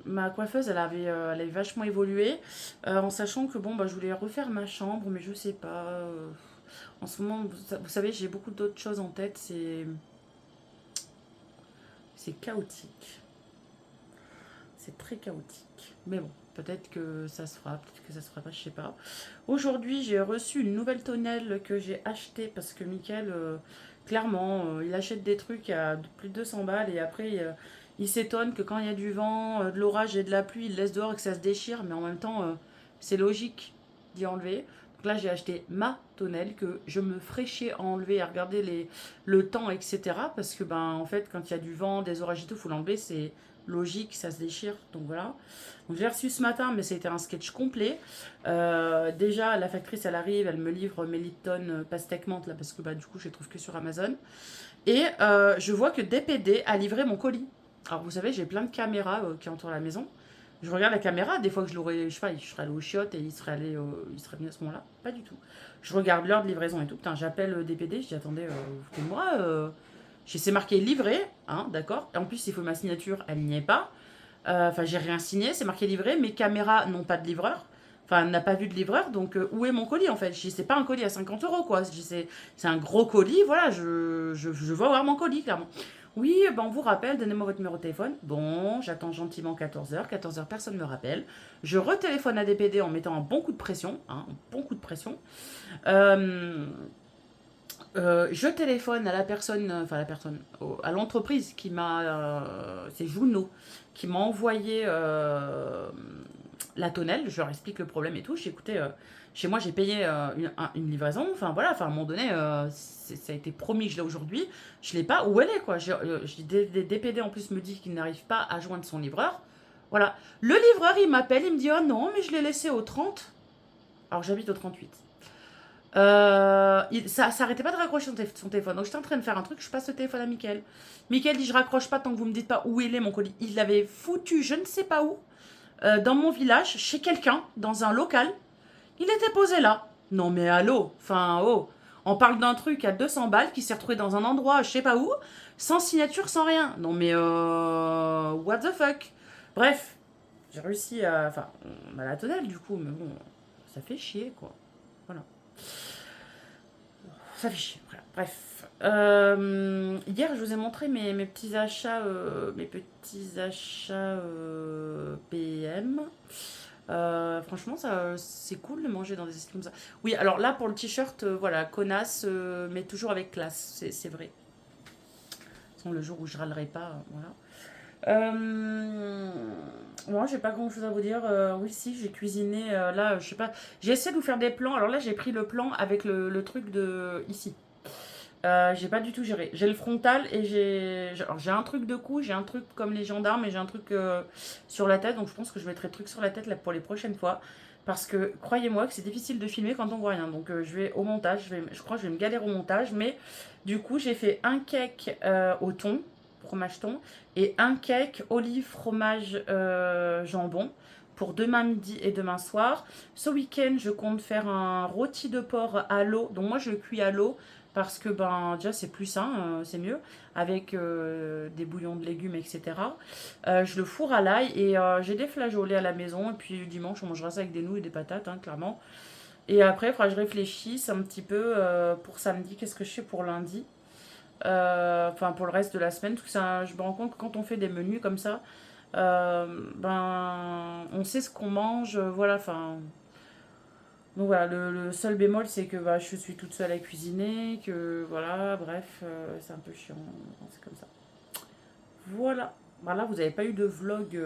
ma coiffeuse, elle avait vachement évolué, en sachant que bon, bah, je voulais refaire ma chambre, mais je sais pas. En ce moment, vous savez, j'ai beaucoup d'autres choses en tête, c'est chaotique. C'est très chaotique. Mais bon, peut-être que ça se fera, peut-être que ça se fera pas, je sais pas. Aujourd'hui, j'ai reçu une nouvelle tonnelle que j'ai achetée parce que Mickaël, clairement, il achète des trucs à plus de 200 balles et après, il s'étonne que quand il y a du vent, de l'orage et de la pluie, il laisse dehors et que ça se déchire. Mais en même temps, c'est logique d'y enlever. Donc là, j'ai acheté ma tonnelle que je me ferais chier à enlever, à regarder le temps, etc. Parce que, ben, en fait, quand il y a du vent, des orages et tout, il faut l'enlever. C'est logique, ça se déchire. Donc voilà. Donc j'ai reçu ce matin, mais c'était un sketch complet. Déjà, la factrice, elle arrive, elle me livre mes Lipton pastèque menthe, là, parce que bah, du coup, je les trouve que sur Amazon. Et je vois que DPD a livré mon colis. Alors, vous savez, j'ai plein de caméras qui entourent la maison. Je regarde la caméra, des fois que je l'aurais, je sais pas, je serais allé au chiottes et il serait venu à ce moment-là. Pas du tout. Je regarde l'heure de livraison et tout. Putain, j'appelle DPD, je dis attendez, moi, c'est marqué livré, hein, d'accord. Et en plus, il faut ma signature, elle n'y est pas. Enfin, j'ai rien signé, c'est marqué livré. Mes caméras n'ont pas de livreur. Enfin, elle n'a pas vu de livreur, donc où est mon colis en fait? Je dis, c'est pas un colis à 50 € quoi. Je dis, c'est un gros colis, voilà, je veux avoir mon colis, clairement. Oui, ben on vous rappelle, donnez-moi votre numéro de téléphone. Bon, j'attends gentiment 14 h. 14 h, personne ne me rappelle. Je retéléphone à DPD en mettant un bon coup de pression. Hein, un bon coup de pression. Je téléphone à la personne, à l'entreprise qui m'a, c'est Juno, qui m'a envoyé la tonnelle. Je leur explique le problème et tout. J'ai écouté, chez moi j'ai payé une livraison. Enfin voilà, enfin à un moment donné, ça a été promis que je l'ai aujourd'hui. Je l'ai pas. Où elle est quoi? Des DPD en plus me dit qu'il n'arrive pas à joindre son livreur. Voilà. Le livreur il m'appelle, il me dit oh non mais je l'ai laissé au 30. Alors j'habite au 38. Ça arrêtait pas de raccrocher son téléphone. Donc j'étais en train de faire un truc, je passe le téléphone à Mickaël. Mickaël dit je raccroche pas tant que vous me dites pas où il est mon colis. Il l'avait foutu je ne sais pas où, dans mon village, chez quelqu'un, dans un local. Il était posé là. Non mais allô, enfin oh. On parle d'un truc à 200 balles qui s'est retrouvé dans un endroit je sais pas où, sans signature, sans rien. Non mais what the fuck. Bref, j'ai réussi à... Enfin, on a la tonnelle du coup, mais bon, ça fait chier quoi. Voilà. Ça fait chier. Voilà. Bref. Hier, je vous ai montré mes petits achats, PM. Franchement, c'est cool de manger dans des sites comme ça. Oui, alors là, pour le t-shirt, voilà, connasse, mais toujours avec classe. C'est vrai. De toute façon, le jour où je râlerai pas, voilà. Moi, j'ai pas grand chose à vous dire. Oui, si, j'ai cuisiné. Là, je sais pas. J'ai essayé de vous faire des plans. Alors là, j'ai pris le plan avec le truc de ici. J'ai pas du tout géré. J'ai le frontal et j'ai un truc de cou, j'ai un truc comme les gendarmes et j'ai un truc sur la tête. Donc je pense que je mettrai le truc sur la tête là, pour les prochaines fois. Parce que croyez-moi que c'est difficile de filmer quand on voit rien. Donc je vais au montage, je crois que je vais me galérer au montage. Mais du coup, j'ai fait un cake au thon, fromage thon, et un cake olive, fromage, jambon pour demain midi et demain soir. Ce week-end, je compte faire un rôti de porc à l'eau. Donc moi, je le cuis à l'eau parce que ben déjà c'est plus sain, c'est mieux, avec des bouillons de légumes, etc. Je le fourre à l'ail et j'ai des flageolets à la maison. Et puis dimanche, on mangera ça avec des nouilles et des patates, hein, clairement. Et après, il faudra que je réfléchisse un petit peu pour samedi, qu'est-ce que je fais pour lundi. Enfin, pour le reste de la semaine, parce que je me rends compte que quand on fait des menus comme ça, ben, on sait ce qu'on mange, voilà, enfin. Donc voilà, le seul bémol, c'est que bah, je suis toute seule à cuisiner, que voilà, bref, c'est un peu chiant, c'est comme ça. Voilà. Voilà, vous n'avez pas eu de vlog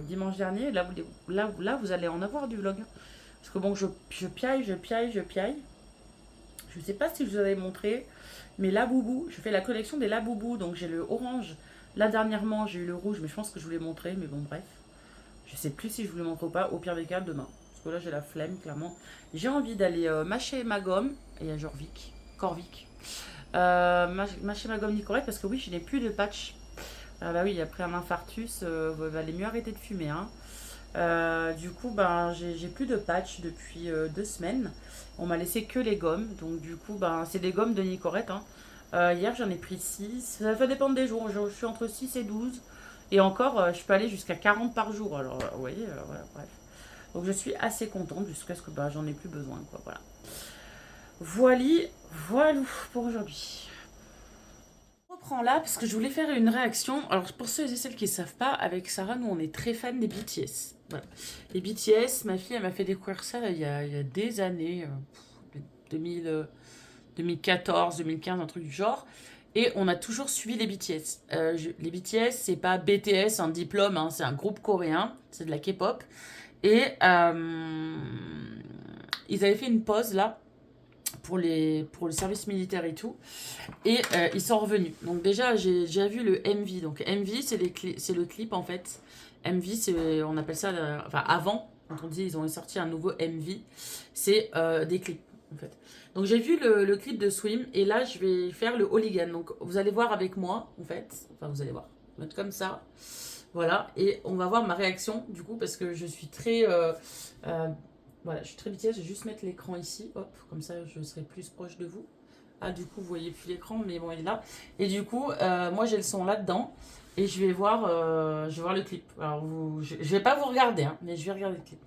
dimanche dernier, là, vous allez en avoir du vlog. Parce que bon, je piaille, je piaille, je piaille. Je ne sais pas si je vous avais montré, mais la boubou, je fais la collection des la boubou, donc j'ai le orange. Là, dernièrement, j'ai eu le rouge, mais je pense que je vous l'ai montré, mais bon, bref. Je sais plus si je vous le montre ou pas, au pire des cas, demain. Parce que là, j'ai la flemme, clairement. J'ai envie d'aller mâcher ma gomme. Et il y a Jorvik, Corvic. Mâcher ma gomme Nicorette, parce que oui, je n'ai plus de patch. Ah bah oui, après un infarctus, il valait mieux arrêter de fumer. Hein. Du coup, ben, j'ai plus de patch depuis 2 semaines. On m'a laissé que les gommes. Donc du coup, ben, c'est des gommes de Nicorette. Hein. Hier, j'en ai pris 6. Ça va dépendre des jours. Je suis entre 6 et 12. Et encore, je peux aller jusqu'à 40 par jour. Alors, vous voyez, voilà, bref. Donc, je suis assez contente jusqu'à ce que bah, j'en ai plus besoin, quoi. Voilà. Voilà pour aujourd'hui. Je reprends là parce que je voulais faire une réaction. Alors, pour ceux et celles qui ne savent pas, avec Sarah, nous, on est très fans des BTS. Voilà. Les BTS, ma fille, elle m'a fait découvrir ça il y a des années, 2014, 2015, un truc du genre. Et on a toujours suivi les BTS. Les BTS, c'est pas BTS, un diplôme, hein, c'est un groupe coréen, c'est de la K-pop. Et ils avaient fait une pause là pour le service militaire et tout. Et ils sont revenus. Donc déjà, j'ai vu le MV. Donc MV, c'est le clip en fait. MV, on appelle ça, enfin avant, quand on dit ils ont sorti un nouveau MV, c'est des clips en fait. Donc j'ai vu le clip de Swim et là je vais faire le Hooligan. Donc vous allez voir avec moi en fait. Enfin vous allez voir. On va mettre comme ça. Voilà. Et on va voir ma réaction du coup parce que je suis très... voilà, je suis très BTS. Je vais juste mettre l'écran ici. Hop, comme ça je serai plus proche de vous. Ah du coup vous voyez plus l'écran mais bon il est là. Et du coup moi j'ai le son là-dedans. Et je vais voir le clip. Alors je vais pas vous regarder hein, mais je vais regarder le clip.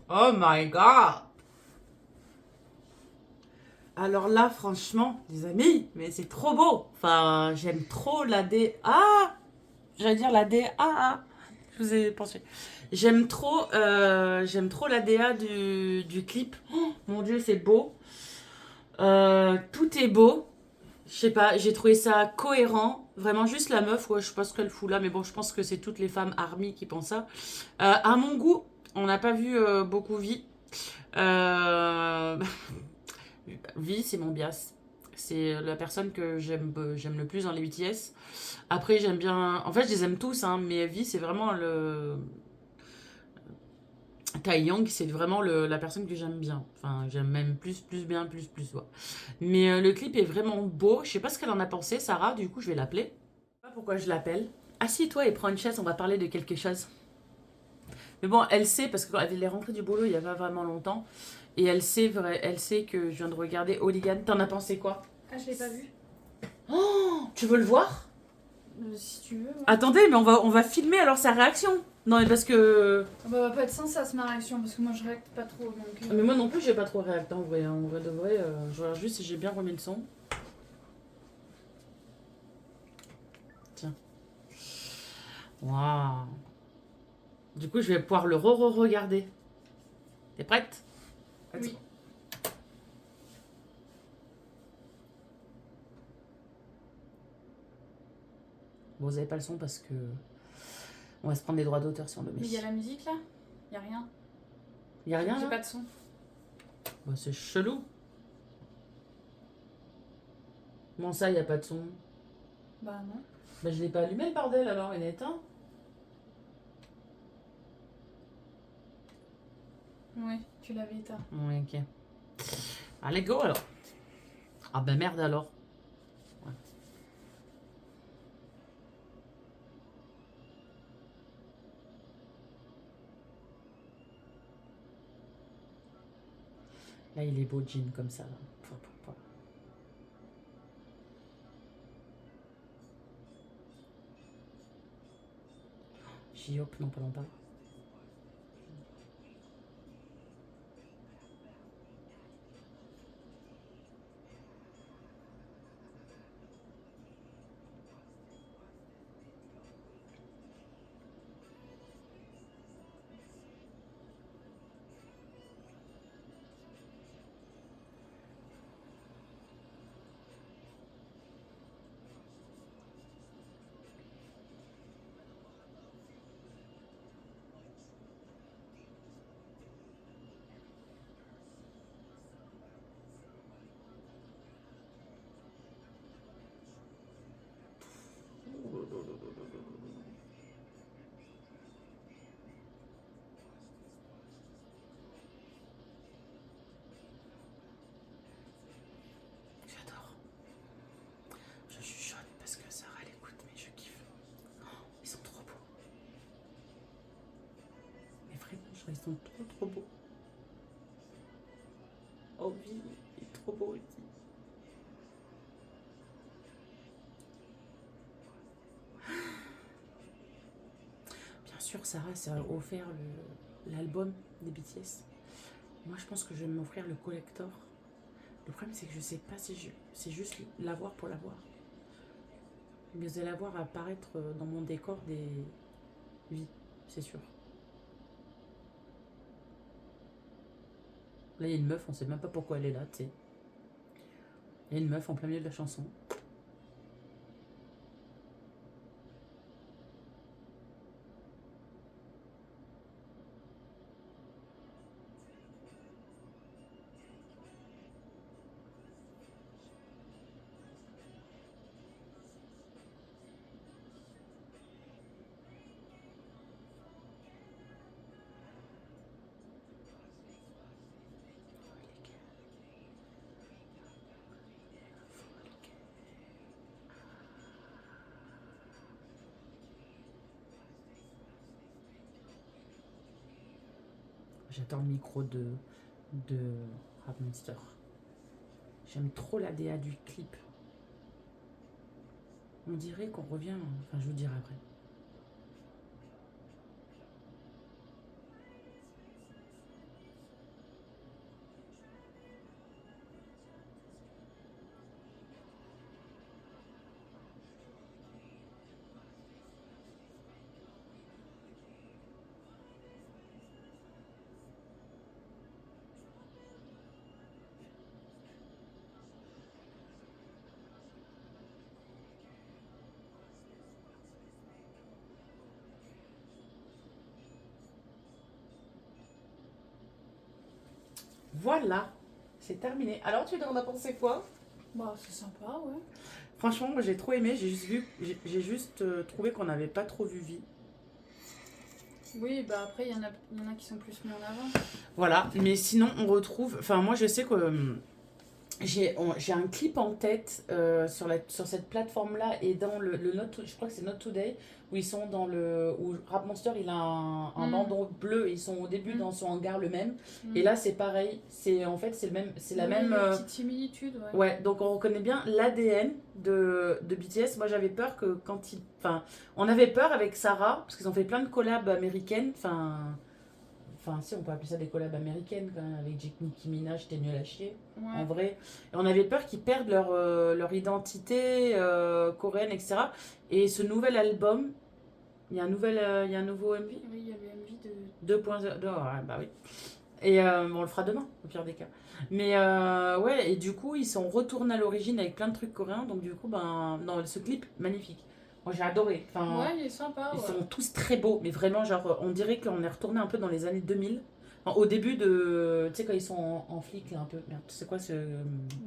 Oh my god. Alors là, franchement, les amis, mais c'est trop beau. Enfin, j'aime trop la D. Ah, j'allais dire la DA. Je vous ai pensé. J'aime trop la DA du clip. Oh, mon Dieu, c'est beau. Tout est beau. Je sais pas, j'ai trouvé ça cohérent. Vraiment, juste la meuf, ouais, je sais pas ce qu'elle fout là, mais bon, je pense que c'est toutes les femmes army qui pensent ça. À mon goût, on n'a pas vu beaucoup vie. Euh... Vi, c'est mon bias. C'est la personne que j'aime le plus dans les BTS. Après, j'aime bien. En fait, je les aime tous, hein, mais Vi, c'est vraiment le. Taeyang, c'est vraiment la personne que j'aime bien. Enfin, j'aime même plus bien, plus. Ouais. Mais le clip est vraiment beau. Je sais pas ce qu'elle en a pensé, Sarah. Du coup, je vais l'appeler. Je sais pas pourquoi je l'appelle. Assieds-toi et prends une chaise, on va parler de quelque chose. Mais bon, elle sait, parce qu'elle est rentrée du boulot il y a pas vraiment longtemps. Et elle sait que je viens de regarder Hooligan. T'en as pensé quoi? Ah, je l'ai pas vu. Oh, tu veux le voir? Si tu veux. Ouais. Attendez, mais on va filmer alors sa réaction. Non, mais parce que. Ah bah, va pas être sans ça, ma réaction, parce que moi je réacte pas trop. Donc, Mais moi non plus, j'ai pas trop réacté en vrai. En vrai de vrai, je regarde juste si j'ai bien remis le son. Tiens. Waouh. Du coup, je vais pouvoir le re-regarder. T'es prête? Oui. Bon, vous avez pas le son parce que. On va se prendre des droits d'auteur si on le met. Mais il y a la musique là? Y a rien? Y a rien J'ai là? pas de son. Bah, c'est chelou. Comment ça, y a pas de son? Bah non. Bah, je l'ai pas allumé le bordel alors, il est éteint. Ouais, tu l'avais éteint. Ouais, ok. Allez, go alors. Ah bah merde alors. Ouais. Là, il est beau, jean, comme ça. Là. J-Hop, non, parlons pas. J'adore. Je chuchote parce que Sarah l'écoute, mais je kiffe. Oh, ils sont trop beaux. Mais vraiment, ils sont trop beaux. Oh oui, il est trop beau aussi. Bien sûr, Sarah s'est offert l'album des BTS. Moi, je pense que je vais m'offrir le collector. Le problème, c'est que je sais pas si c'est juste l'avoir pour l'avoir. Mais vous allez la voir apparaître dans mon décor des vies, c'est sûr. Là, il y a une meuf, on sait même pas pourquoi elle est là, tu sais. Il y a une meuf en plein milieu de la chanson. J'adore le micro de Rap Monster. J'aime trop la DA du clip. On dirait qu'on revient. Enfin, je vous dirai après. voilà, c'est terminé. Alors, tu en as pensé quoi? Bah, c'est sympa, ouais. Franchement, moi j'ai trop aimé. J'ai juste trouvé qu'on n'avait pas trop vu vie. Oui, bah après, il y en a qui sont plus mis en avant. Voilà, mais sinon on retrouve. Enfin, moi je sais que j'ai un clip en tête sur cette plateforme-là et dans le Not, je crois que c'est Not Today, où ils sont dans le. Où Rap Monster il a un bandeau bleu et ils sont au début dans son hangar le même. Et là c'est pareil, en fait c'est le même, c'est la Oui, même. il y a une petite similitude, ouais. Ouais, donc on reconnaît bien l'ADN de BTS. Moi j'avais peur que quand ils. Enfin, on avait peur avec Sarah, parce qu'ils ont fait plein de collabs américaines. Enfin, si on peut appeler ça des collabs américaines quand même, avec Nicki Minaj, t'es nul à chier, en Ouais. vrai. Et on avait peur qu'ils perdent leur identité coréenne, etc. Et ce nouvel album, il y a il y a un nouveau MV Oui, il y a le MV de... 2.0, ouais, bah oui. Et on le fera demain, au pire des cas. Mais ouais, et du coup, ils sont retournés à l'origine avec plein de trucs coréens. Donc du coup, ben, non, ce clip, magnifique. Moi, j'ai adoré. Enfin, Ouais, il est sympa, ils ouais. sont tous très beaux, mais vraiment, genre, on dirait qu'on est retourné un peu dans les années 2000. Enfin, au début de. Tu sais, quand ils sont en flic, là, un peu. Merde, c'est quoi ce.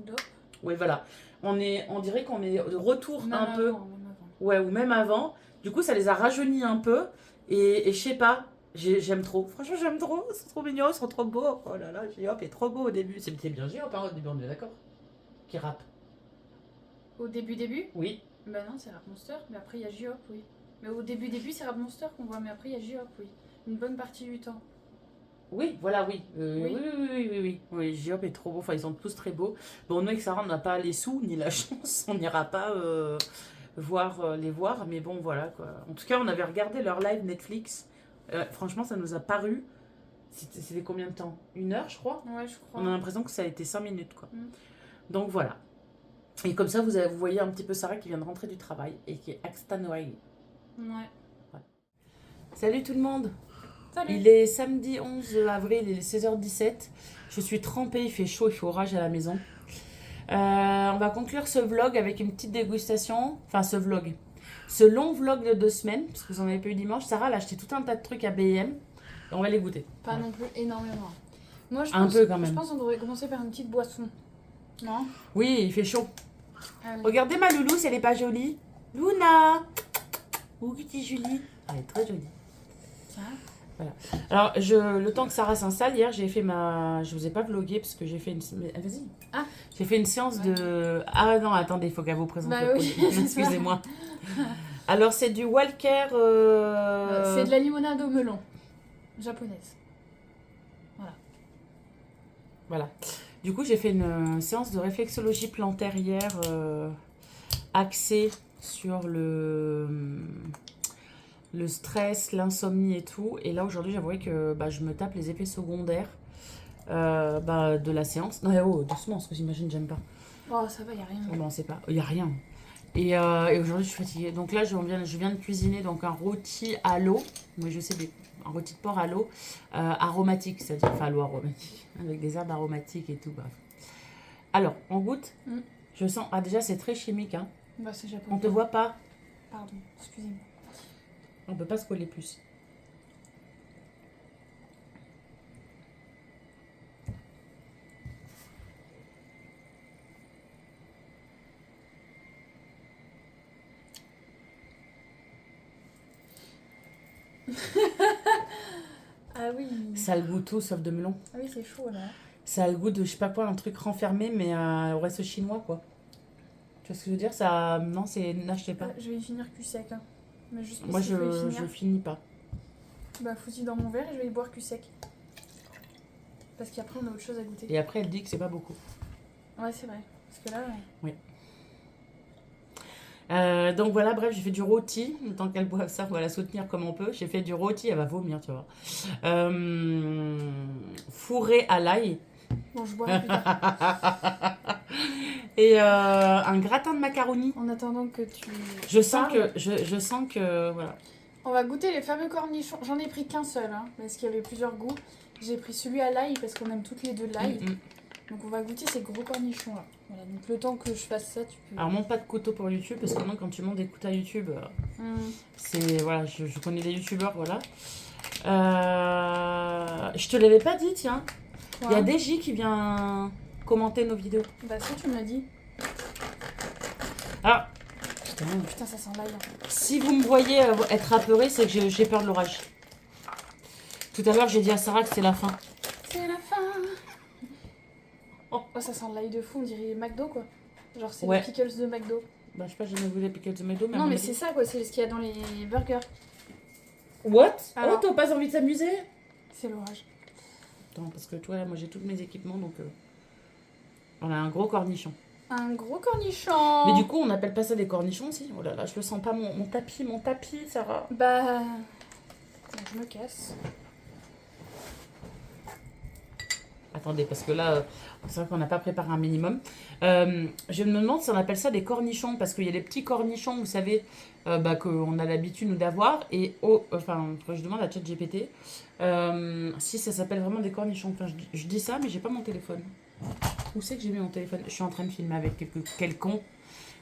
Dope. Ouais, voilà. On dirait qu'on est de retour Même un peu. avant, même avant. Ouais, ou même avant. Du coup, ça les a rajeunis un peu. Et je sais pas, j'aime trop. Franchement, j'aime trop. C'est trop mignon, ils sont trop beaux. Oh là là, J-Hop est trop beau au début. C'était bien J-Hop, hein, au début, on est d'accord. Qui rappe. Au début? Oui. Bah non, c'est Rap Monster, mais après il y a J-Hop, oui. Mais au début, c'est Rap Monster qu'on voit, mais après il y a J-Hop, oui. Une bonne partie du temps. Oui, voilà, oui. Oui. Oui, J-Hop est trop beau. Enfin, ils sont tous très beaux. Bon, nous, avec Sarah, on n'a pas les sous ni la chance. On n'ira pas les voir. Mais bon, voilà, quoi. En tout cas, on avait regardé leur live Netflix. Franchement, ça nous a paru. C'était combien de temps? 1 heure, je crois. Ouais, je crois. On a l'impression que ça a été 5 minutes, quoi. Mm. Donc, voilà. Et comme ça, vous voyez un petit peu Sarah qui vient de rentrer du travail et qui est Axtanoï. Ouais. Salut tout le monde. Salut. Il est samedi 11 avril, il est 16h17. Je suis trempée, il fait chaud, il fait orage à la maison. On va conclure ce vlog avec une petite dégustation. Enfin, ce long vlog de 2 semaines, parce que vous en avez pas eu dimanche. Sarah, elle a acheté tout un tas de trucs à B&M. Et on va les goûter. Pas non plus énormément. Moi, je Un pense, peu, quand même. Je pense qu'on devrait commencer par une petite boisson. Non? Oui, il fait chaud. Allez. Regardez ma loulou, si elle est pas jolie. Luna. Où est Julie? Elle est très jolie. Ça. Alors, le temps que Sarah s'installe, hier, j'ai fait ma. Je vous ai pas vlogué parce que j'ai fait une. Mais, vas-y. Ah. J'ai fait une séance de. Ah non, attendez, il faut qu'elle vous présente Bah le oui, produit. c'est ça. Excusez-moi. Alors, c'est du Walker. C'est de la limonade au melon. Japonaise. Voilà. Du coup, j'ai fait une séance de réflexologie plantaire hier, axée sur le stress, l'insomnie et tout. Et là, aujourd'hui, j'avouais que je me tape les effets secondaires de la séance. Non, oh, doucement, parce que j'imagine, j'aime pas. Oh, ça va, y a rien. Oh, non, c'est pas. Il y a rien. Et aujourd'hui, je suis fatiguée. Donc là, je viens de cuisiner donc un rôti à l'eau. Mais je sais, un rôti de porc à l'eau aromatique, c'est-à-dire, enfin, l'eau aromatique, avec des herbes aromatiques et tout. Bref. Alors, on goûte. Je sens. Ah, déjà, c'est très chimique. Hein. Bah, c'est japonais. On te voit pas. Pardon, excusez-moi. On peut pas se coller plus. Ah oui. Ça a le goût tout sauf de melon. Ah oui, c'est chaud là. Ça a le goût de, je sais pas quoi, un truc renfermé, mais au reste chinois, quoi. Tu vois ce que je veux dire? Ça. Non, c'est. N'achetez pas. Je vais y finir cul sec. Hein. Mais juste Moi, parce qu'il faut y je finir. finis pas. Bah, fous-y dans mon verre et je vais y boire cul sec. Parce qu'après, on a autre chose à goûter. Et après, elle dit que c'est pas beaucoup. Ouais, c'est vrai. Parce que là. Oui. Donc voilà, bref, j'ai fait du rôti. Le temps qu'elle boive ça, on va la soutenir comme on peut. J'ai fait du rôti, elle va vomir, tu vois. Fourré à l'ail. Bon, je bois plus tard. Et un gratin de macaroni. En attendant que tu. Je sens parles, que. Je sens que. Voilà. On va goûter les fameux cornichons. J'en ai pris qu'un seul, hein, parce qu'il y avait plusieurs goûts. J'ai pris celui à l'ail parce qu'on aime toutes les deux l'ail. Donc on va goûter ces gros cornichons là. Voilà, donc le temps que je fasse ça, tu peux. Alors, monte pas de couteau pour YouTube, parce que moi, quand tu montes des couteaux à YouTube, c'est. Voilà, je connais des youtubeurs, voilà. Je te l'avais pas dit, tiens. Il y a DJ qui vient commenter nos vidéos. Bah si, tu me l'as dit. Ah, Putain, ça sent l'ail. si vous me voyez être apeuré, c'est que j'ai peur de l'orage. Tout à l'heure, j'ai dit à Sarah que c'était la fin. C'est la fin. Oh, ça sent l'ail de fou, on dirait McDo quoi. Genre c'est Ouais. les pickles de McDo. Bah, je sais pas, j'ai jamais vu les pickles de McDo, mais... Non mais c'est ça quoi, c'est ce qu'il y a dans les burgers. What? Alors. Oh, t'as pas envie de s'amuser? C'est l'orage. Attends, parce que toi, là, moi, j'ai tous mes équipements, donc... On a un gros cornichon. Un gros cornichon. Mais du coup, on n'appelle pas ça des cornichons, si? Oh là là, je le sens pas, mon tapis, Sarah. Bah... Je me casse. Attendez, parce que là, c'est vrai qu'on n'a pas préparé un minimum. Je me demande si on appelle ça des cornichons, parce qu'il y a les petits cornichons, vous savez, qu'on a l'habitude, nous, d'avoir. Et, enfin, je demande à ChatGPT si ça s'appelle vraiment des cornichons. Enfin, je dis ça, mais j'ai pas mon téléphone. Où c'est que j'ai mis mon téléphone? Je suis en train de filmer avec quel con.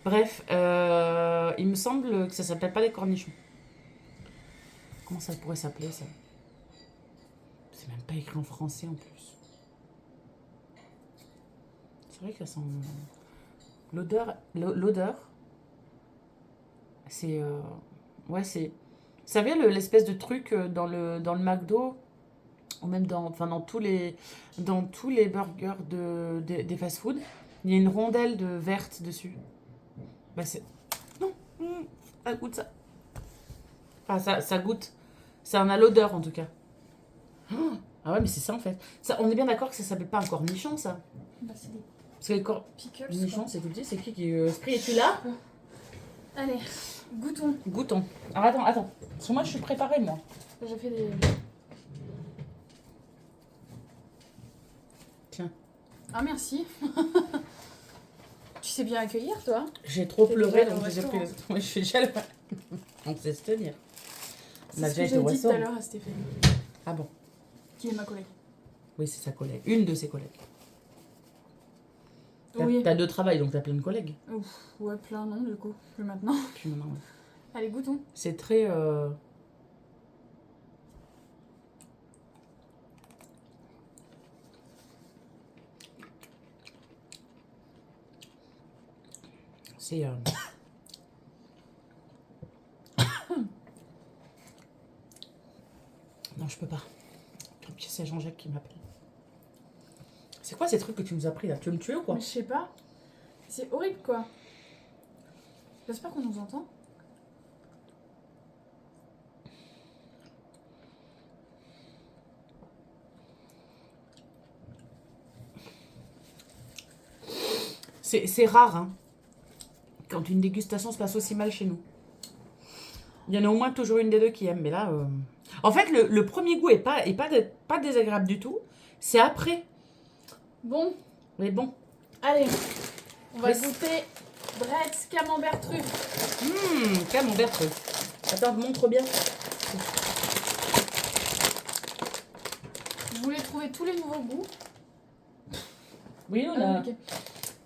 Bref, il me semble que ça s'appelle pas des cornichons. Comment ça pourrait s'appeler, ça? C'est même pas écrit en français, en plus. C'est vrai que ça sent... L'odeur, c'est... Ouais, c'est... Vous savez, l'espèce de truc dans le McDo, ou même dans tous les burgers des fast-food, il y a une rondelle de verte dessus. Bah c'est... Non, ça goûte ça. Enfin, ça goûte. Ça en a l'odeur, en tout cas. Ah ouais, mais c'est ça, en fait. Ça, on est bien d'accord que ça s'appelle pas un cornichon, ça? Bah c'est des Parce que les pickles. cornichons, quoi. c'est tout petit, c'est qui Esprit, es-tu là? Allez, goûtons. Goûtons. Alors attends. Parce que moi, je suis préparée, moi. J'ai fait des... Tiens. Ah merci. Tu sais bien accueillir toi. J'ai trop T'es pleuré, déjà donc au j'ai pris restaurant. le... Moi, je suis déjà là. On sait se tenir. On a C'est ce déjà que été au j'ai dit tout à restaurant. l'heure à Stéphanie, Ah bon? qui est ma collègue. Oui, c'est sa collègue. Une de ses collègues. Oui. T'as deux travails, donc t'as plein de collègues. Ouf, ouais, plein non du coup, plus maintenant. Puis maintenant, ouais. Allez, goûtons. C'est très... C'est... Non, je peux pas. Tant pis, c'est Jean-Jacques qui m'appelle. C'est quoi ces trucs que tu nous as pris là? Tu veux me tuer ou quoi? Mais je sais pas. C'est horrible quoi. J'espère qu'on nous entend. C'est rare, hein, quand une dégustation se passe aussi mal chez nous. Il y en a au moins toujours une des deux qui aime, mais là... En fait, le premier goût est pas désagréable du tout. C'est après. Bon, Mais bon. allez. On va Mais- goûter Bretz camembert truffe. Camembert truc. Attends, montre bien. Je voulais trouver tous les nouveaux goûts. Oui, on Ah, a... ok.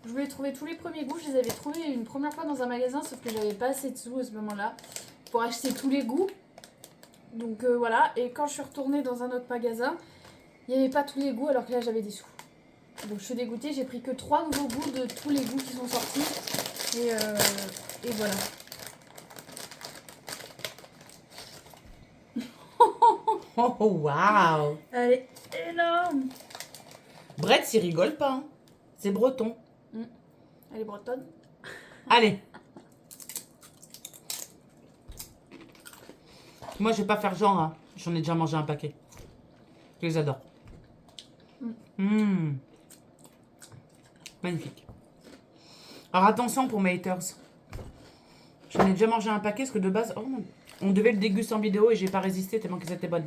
Je voulais trouver tous les premiers goûts. Je les avais trouvés une première fois dans un magasin, sauf que j'avais pas assez de sous à ce moment-là pour acheter tous les goûts. Donc voilà. Et quand je suis retournée dans un autre magasin, il n'y avait pas tous les goûts alors que là j'avais des sous. Donc je suis dégoûtée. J'ai pris que 3 nouveaux goûts de tous les goûts qui sont sortis. Et voilà. Oh, waouh. Elle est énorme. Brett, il rigole pas. Hein. C'est breton. Elle est bretonne. Allez. Moi, je vais pas faire genre. Hein. J'en ai déjà mangé un paquet. Je les adore. Magnifique. Alors attention pour mes haters. J'en ai déjà mangé un paquet parce que de base, oh, on devait le déguster en vidéo et j'ai pas résisté tellement que c'était bonne.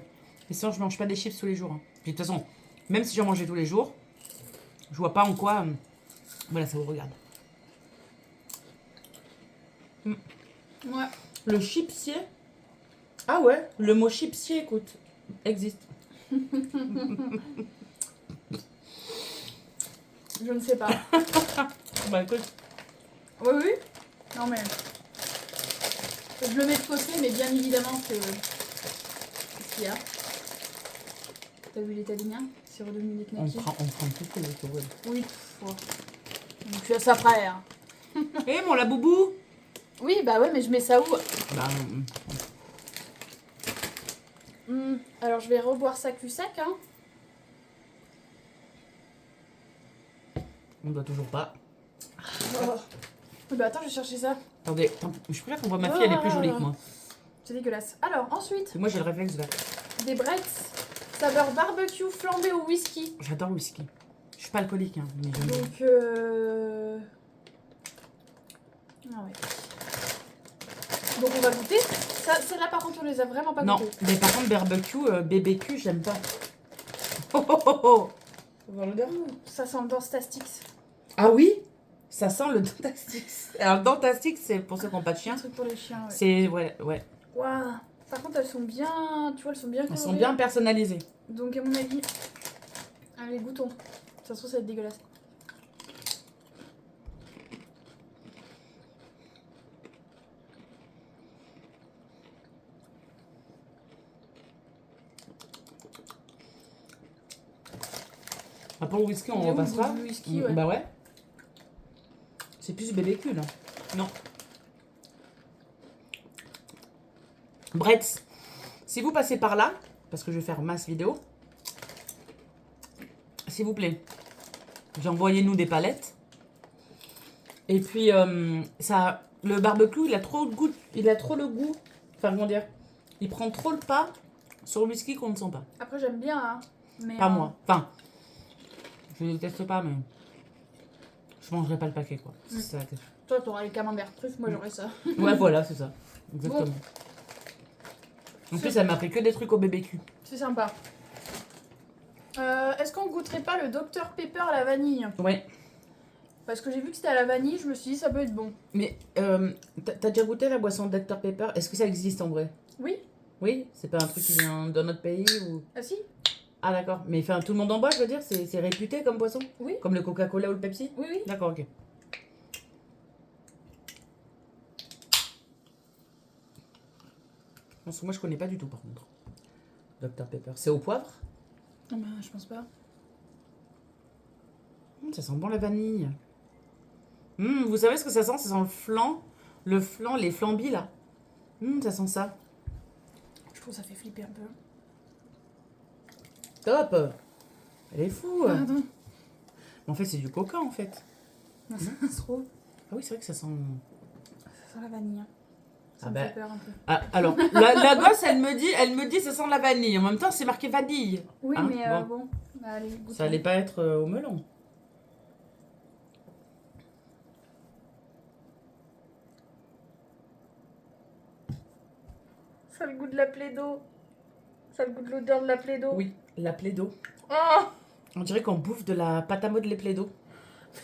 Mais sinon, je mange pas des chips tous les jours. Hein. Puis de toute façon, même si j'en mangeais tous les jours, je vois pas en quoi. Voilà, ça vous regarde. Ouais. Le chipsier. Ah ouais, le mot chipsier, écoute, existe. Je ne sais pas. Bah écoute. Oui, oui. Non mais... Je le mets de côté, mais bien évidemment que... Qu'est-ce qu'il y a? T'as vu l'état des miens? c'est redevenu des On knackis. prend tout les ouais. Oui, ouais. Donc je suis à ça près. Hein. Eh, mon la boubou. Oui, bah ouais, mais je mets ça où Bah, Alors je vais reboire ça cul sec. Hein. on doit toujours pas. Oh. Bah attends, je vais chercher ça. Attendez, je préfère qu'on voit ma fille, elle est plus jolie que moi. C'est dégueulasse. Alors ensuite, Parce que moi, j'ai le réflexe vert. des brettes saveur barbecue flambé au whisky. J'adore le whisky. Je suis pas alcoolique, hein, mais j'aime bien. Donc ah ouais. Donc on va goûter. Ça, celle-là par contre on les a vraiment pas Non, goûtées. mais par contre, barbecue, BBQ, j'aime pas. Oh oh oh oh. Faut voir l'odeur. Ça sent le Dentastix. Ah oui, ça sent le Dentastix. Alors, le Dentastix, c'est pour ceux qui n'ont pas de Un chien. truc pour les chiens. Ouais. C'est, ouais. Waouh. Par contre elles sont bien, tu vois, elles sont bien Elles sont colorées. bien personnalisées. Donc à mon avis, allez goûtons. Ça se trouve ça va être dégueulasse. Après, le whisky, on Il est où, le repassera. goût du whisky, ouais. Bah ouais. C'est plus BBQ, là. Non. Bretz, si vous passez par là, parce que je vais faire masse vidéo, s'il vous plaît, envoyez-nous des palettes. Et puis, ça, le barbecue, il a trop le goût. Enfin, comment dire, il prend trop le pas sur le whisky qu'on ne sent pas. Après j'aime bien, hein. Mais Pas moi. Enfin, je ne déteste pas, mais je mangerai pas le paquet, quoi. C'est ça la question. Toi t'auras les camemberts truffes, moi j'aurai ça. Ouais, voilà, c'est ça. Exactement. En plus, elle m'a pris que des trucs au BBQ. C'est sympa. Est-ce qu'on goûterait pas le Dr Pepper à la vanille? Ouais. Parce que j'ai vu que c'était à la vanille, je me suis dit ça peut être bon. Mais t'as déjà goûté la boisson Dr Pepper? Est-ce que ça existe en vrai? Oui? Oui? C'est pas un truc qui vient d'un autre pays ou... Ah si? Ah d'accord. Mais enfin, tout le monde en boit, je veux dire? C'est réputé comme boisson? Oui? Comme le Coca-Cola ou le Pepsi? Oui, oui. D'accord, ok. Parce que moi, je connais pas du tout, par contre. Dr Pepper. C'est au poivre? Ah bah je pense pas. Ça sent bon la vanille. Vous savez ce que ça sent? Ça sent le flan, les flambis là. Ça sent ça. Je trouve que ça fait flipper un peu. Top. Elle est fou. Pardon. En fait, c'est du coca en fait. Non, ça se trouve. Ah oui, c'est vrai que ça sent... Ça sent la vanille. Hein. Ça Ah me bah. fait peur un peu. Ah, alors, la gosse, elle me dit ça sent la vanille. En même temps, c'est marqué vanille. Oui, Hein, mais bon. bon. Bah, allez, goûtons. Ça allait pas être au melon. Ça a le goût de la plaido. Ça a le goût de l'odeur de la plaido. Oui, la plaido. Oh, On dirait qu'on bouffe de la pâte à modeler plaido.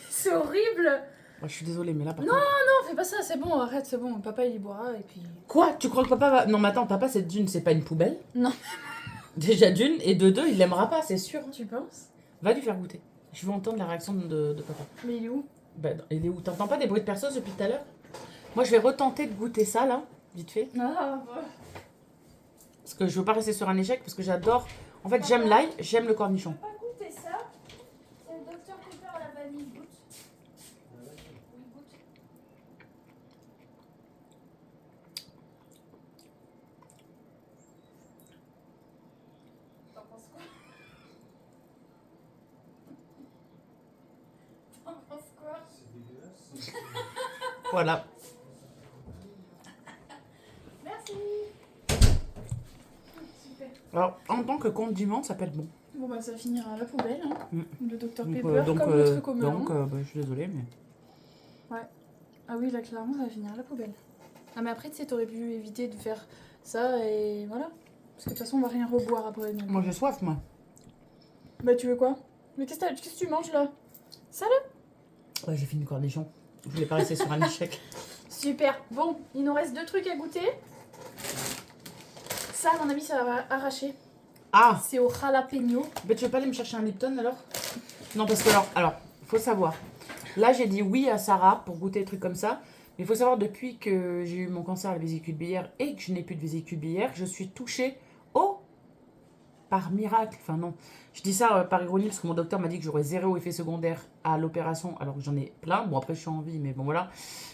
c'est horrible. Moi, je suis désolée, mais là, par Non. contre... Non, fais pas ça, c'est bon, arrête, c'est bon. Papa il y boira et puis. Quoi? Tu crois que papa va... Non, mais attends, papa, c'est d'une, c'est pas une poubelle. Non. Déjà d'une, et de deux, il l'aimera pas, c'est sûr. Tu penses? Va lui faire goûter. Je veux entendre la réaction de papa. Mais il est où? Bah, il est où? T'entends pas des bruits de perceuse depuis tout à l'heure? Moi, je vais retenter de goûter ça, là, vite fait. Ah, Parce que je veux pas rester sur un échec, parce que j'adore... En fait, j'aime l'ail, j'aime le cornichon. pas goûter ça. C'est le Dr Pepper à la vanille, goûte. Oui, goûte. T'en penses quoi? T'en penses quoi? C'est dégueulasse. Voilà. Merci. Super. Alors, en tant que condiment, ça peut être bon. Bon bah ça finira à la poubelle, hein. Le Dr Donc, Pepper comme le truc au melon. bah, je suis désolée, mais... Ah oui, là clairement ça va finir à la poubelle. Ah mais après tu sais, t'aurais pu éviter de faire ça et voilà. Parce que de toute façon on va rien reboire après. Donc. Moi, j'ai soif, moi. Bah tu veux quoi? Mais qu'est-ce que tu manges là? Ça là? Ouais, j'ai fini le cornichon. Je voulais pas rester sur un échec. Super. Bon, il nous reste 2 trucs à goûter. Ça à mon avis ça va arracher. Ah! C'est au jalapeno. Mais tu veux pas aller me chercher un Lipton, alors? Non, parce que, alors, faut savoir. Là, j'ai dit oui à Sarah pour goûter des trucs comme ça. Mais il faut savoir, depuis que j'ai eu mon cancer à la vésicule biliaire et que je n'ai plus de vésicule biliaire, je suis touchée au par miracle, enfin non, je dis ça par ironie parce que mon docteur m'a dit que j'aurais 0 effet secondaire à l'opération, alors que j'en ai plein. Bon, après, je suis en vie, mais bon, voilà,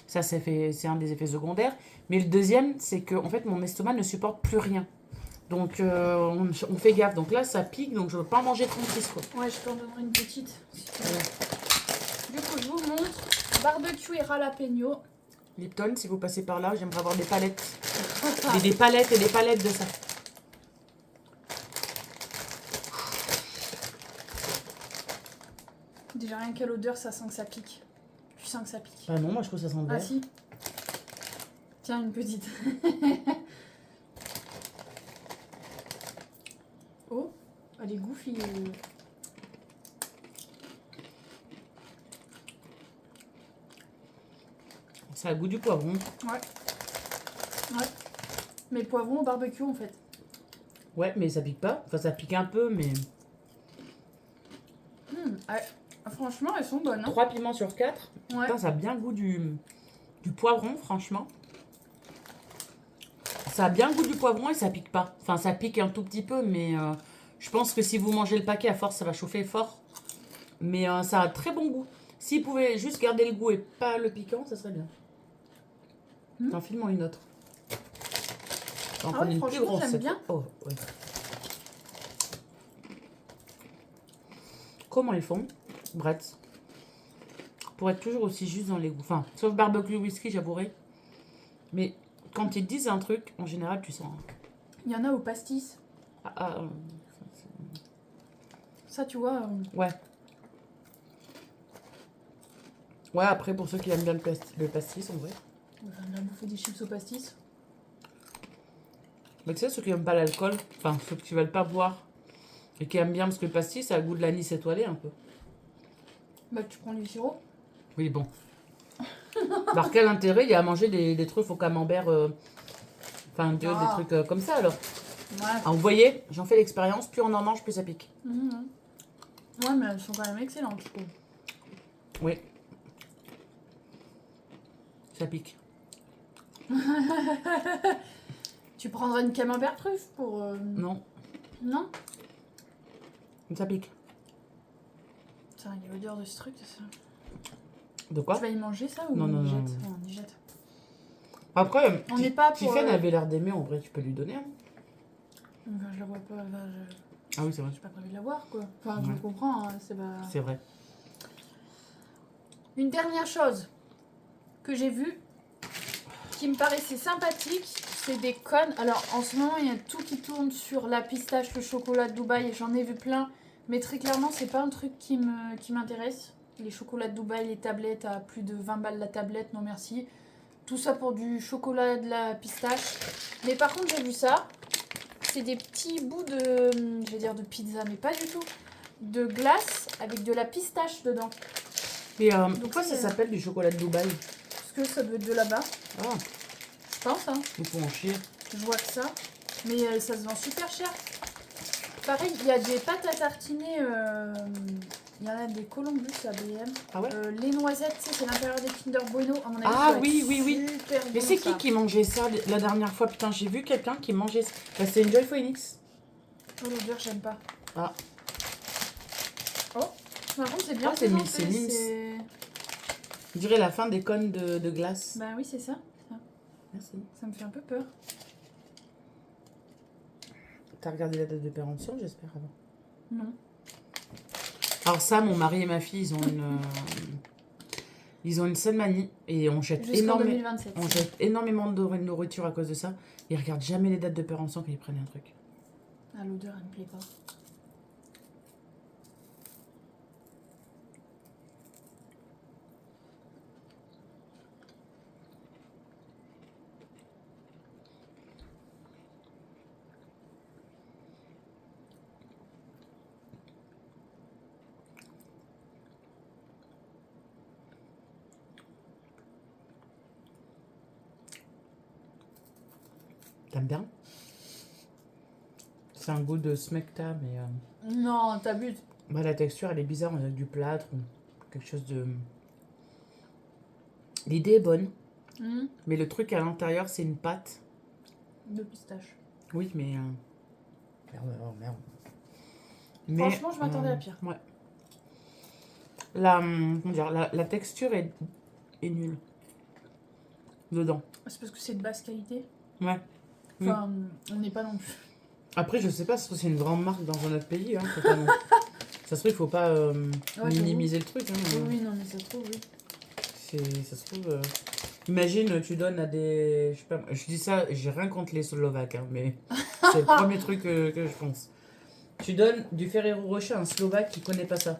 ça, c'est un des effets secondaires. Mais le deuxième, c'est que en fait, mon estomac ne supporte plus rien. Donc, on fait gaffe. Donc là, ça pique, donc je ne veux pas en manger 36, quoi. Ouais, je t'en donnerai une petite. si tu veux. Voilà. Du coup, je vous montre barbecue et jalapeno. Lipton, si vous passez par là, j'aimerais avoir des palettes. Des palettes et des palettes de ça. Déjà, rien qu'à l'odeur, ça sent que ça pique. Tu sens que ça pique. Ah non, moi je trouve que ça sent Ah bien. si. Tiens, une petite. Oh, elle est goofy. Ça a le goût du poivron. Ouais. Mais poivron au barbecue en fait. Ouais, mais ça pique pas. Enfin, ça pique un peu, mais... Ouais. Franchement, elles sont bonnes. Hein. 3 piments sur 4. Ouais. Putain, ça a bien le goût du poivron, franchement. Ça a bien le goût du poivron et ça pique pas. Enfin, ça pique un tout petit peu, mais je pense que si vous mangez le paquet, à force, ça va chauffer fort. Mais ça a très bon goût. S'il pouvait juste garder le goût et pas le piquant, ça serait bien. T'en filmes une autre. On va Ah prendre ouais, une plus franchement, grosse. j'aime cette bien. fois. Oh, ouais. Comment ils font, Brett, pour être toujours aussi juste dans les goûts. Enfin, sauf barbecue whisky, j'avouerai. Mais quand ils te disent un truc, en général, tu sens. Il y en a au pastis. Ah, ah, Ça, tu vois. ouais. Ouais, après, pour ceux qui aiment bien le pastis, en vrai. On a bouffé des chips au pastis. Mais tu sais, ceux qui n'aiment pas l'alcool, enfin, ceux qui veulent pas boire et qui aiment bien, parce que le pastis, ça a le goût de l'anis étoilé un peu. Bah, tu prends du sirop. Oui, bon. Alors, quel intérêt il y a à manger des truffes au camembert, enfin, des trucs comme ça, alors. Ouais. Alors, vous voyez, j'en fais l'expérience, plus on en mange, plus ça pique. Ouais, mais elles sont quand même excellentes, je trouve. Oui. Ça pique. Tu prendrais une camembert truffe pour. Non, Non. ça pique. Tiens, il y a l'odeur de ce truc, ça. De quoi? Tu vas y manger ça ou Non, on non, y non, jette? non. Ouais, on y jette. Après, On n'est pas pour. Tiffen avait l'air d'aimer, en vrai, tu peux lui donner. Hein. Enfin, je la vois pas. Enfin, Ah oui, c'est vrai. j'ai pas prévu de la voir, quoi. Enfin, je Ouais. le comprends, hein, c'est pas. C'est vrai. Une dernière chose que j'ai vue qui me paraissait sympathique, c'est des cônes. Alors en ce moment, il y a tout qui tourne sur la pistache, le chocolat de Dubaï, et j'en ai vu plein. Mais très clairement, c'est pas un truc qui m'intéresse. Les chocolats de Dubaï, les tablettes à plus de 20 balles la tablette, non merci. Tout ça pour du chocolat et de la pistache. Mais par contre, j'ai vu ça. C'est des petits bouts de, je vais dire de pizza, mais pas du tout. De glace avec de la pistache dedans. Et Donc, pourquoi ça c'est- s'appelle du chocolat de Dubaï? Parce que ça doit être de là-bas. Ah, Je pense, hein. il faut en chier. Je vois que ça. Mais ça se vend super cher. Pareil, il y a des pâtes à tartiner. Il y en a des Columbus à BM. Ah ouais? Les noisettes, tu sais, c'est l'intérieur des Kinder Bueno. À mon avis, Ah ça doit oui, être oui, oui. super Mais bon, c'est ça. qui mangeait ça la dernière fois? Putain, j'ai vu quelqu'un qui mangeait ça. Bah, c'est Enjoy Phoenix. Oh, l'odeur, j'aime pas. Ah. Oh, par contre, c'est bien Ah, c'est présenté, c'est Nims. c'est- Je dirais la fin des cônes de glace. Bah oui, c'est ça. Merci. Ça me fait un peu peur. T'as regardé la date de péremption, j'espère, avant. Non. Alors ça, mon mari et ma fille, ils ont une saine manie et on jette, Jusqu'en 2027. on jette énormément de nourriture à cause de ça. Ils regardent jamais les dates de péremption quand ils prennent un truc. Ah, l'odeur, elle me plaît pas. T'aimes bien? C'est un goût de smecta, mais Non, t'abuses. bah, la texture elle est bizarre, on dirait du plâtre ou quelque chose de... L'idée est bonne, mais le truc à l'intérieur c'est une pâte. De pistache. Oui, mais... Merde, oh, merde. Mais, Franchement, je m'attendais à pire. Ouais. Comment dire, la texture est nulle. Dedans. C'est parce que c'est de basse qualité. Ouais. Enfin, on n'est pas non plus. Après, je sais pas si c'est une grande marque dans un autre pays. Hein, faut pas non- Ça se trouve, il faut pas minimiser le truc. Hein, Oui, non, mais ça se trouve, oui. Ça se trouve. Imagine, tu donnes à des. Je sais pas, je dis ça, j'ai rien contre les Slovaques, hein, mais c'est le premier truc que je pense. Tu donnes du Ferrero Rocher à un Slovaque qui connaît pas ça.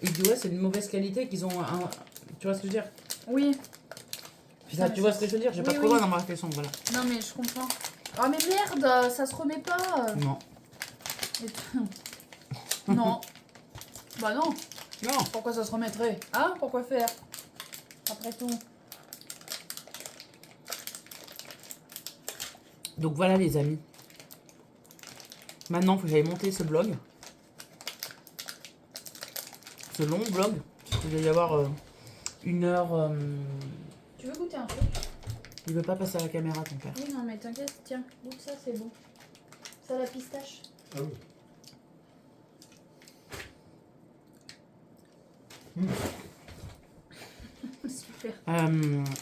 Il dit ouais, c'est de mauvaise qualité qu'ils ont un. Tu vois ce que je veux dire? Oui. Ça, tu vois ce que je veux dire? J'ai pas trop loin dans ma réflexion, voilà. Non, mais je comprends. Oh, mais merde, ça se remet pas. Non. Non. Bah non. Non. Pourquoi ça se remettrait? Hein? Pourquoi faire? Après tout. Donc voilà les amis. Maintenant, il faut que j'aille monter ce blog. Ce long blog. Il va y avoir 1 heure. Tu veux goûter un truc? Il veut pas passer à la caméra, ton père. Oui, non, mais t'inquiète, tiens, goûte ça, c'est bon. Ça, la pistache. Ah oui. Super.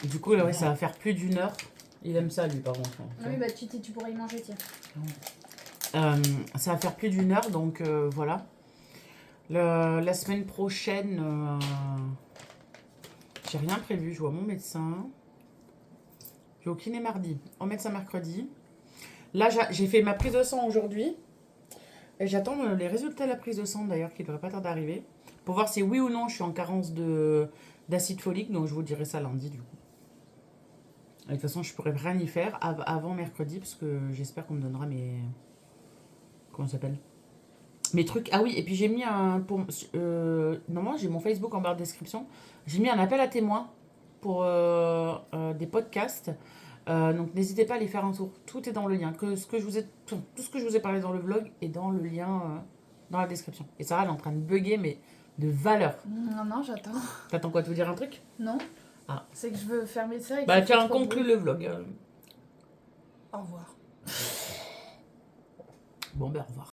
Du coup, là, ouais, ça va faire plus d'1 heure. Il aime ça, lui, par contre. Ah oui, bah tu pourrais y manger, tiens. Ça va faire plus d'1 heure, donc voilà. La semaine prochaine, j'ai rien prévu. Je vois mon médecin. Je vais au kiné mardi. Au médecin mercredi. Là, j'ai fait ma prise de sang aujourd'hui. Et j'attends les résultats de la prise de sang, d'ailleurs, qui ne devraient pas tarder d'arriver. Pour voir si oui ou non je suis en carence d'acide folique. Donc, je vous dirai ça lundi, du coup. Et de toute façon, je pourrais rien y faire avant mercredi, parce que j'espère qu'on me donnera mes... Comment ça s'appelle? Mes trucs. Ah oui, et puis j'ai mis un... normalement, j'ai mon Facebook en barre de description. J'ai mis un appel à témoins pour des podcasts. Donc, n'hésitez pas à aller faire un tour. Tout est dans le lien. Tout ce que je vous ai parlé dans le vlog est dans le lien dans la description. Et Sarah, elle est en train de bugger, mais de valeur. Non, j'attends. T'attends quoi, te vous dire un truc? Non. Ah. C'est que je veux fermer ça. Et que Bah, ça fait tiens, trop de conclue bruit. le vlog. Au revoir. Bon, ben, au revoir.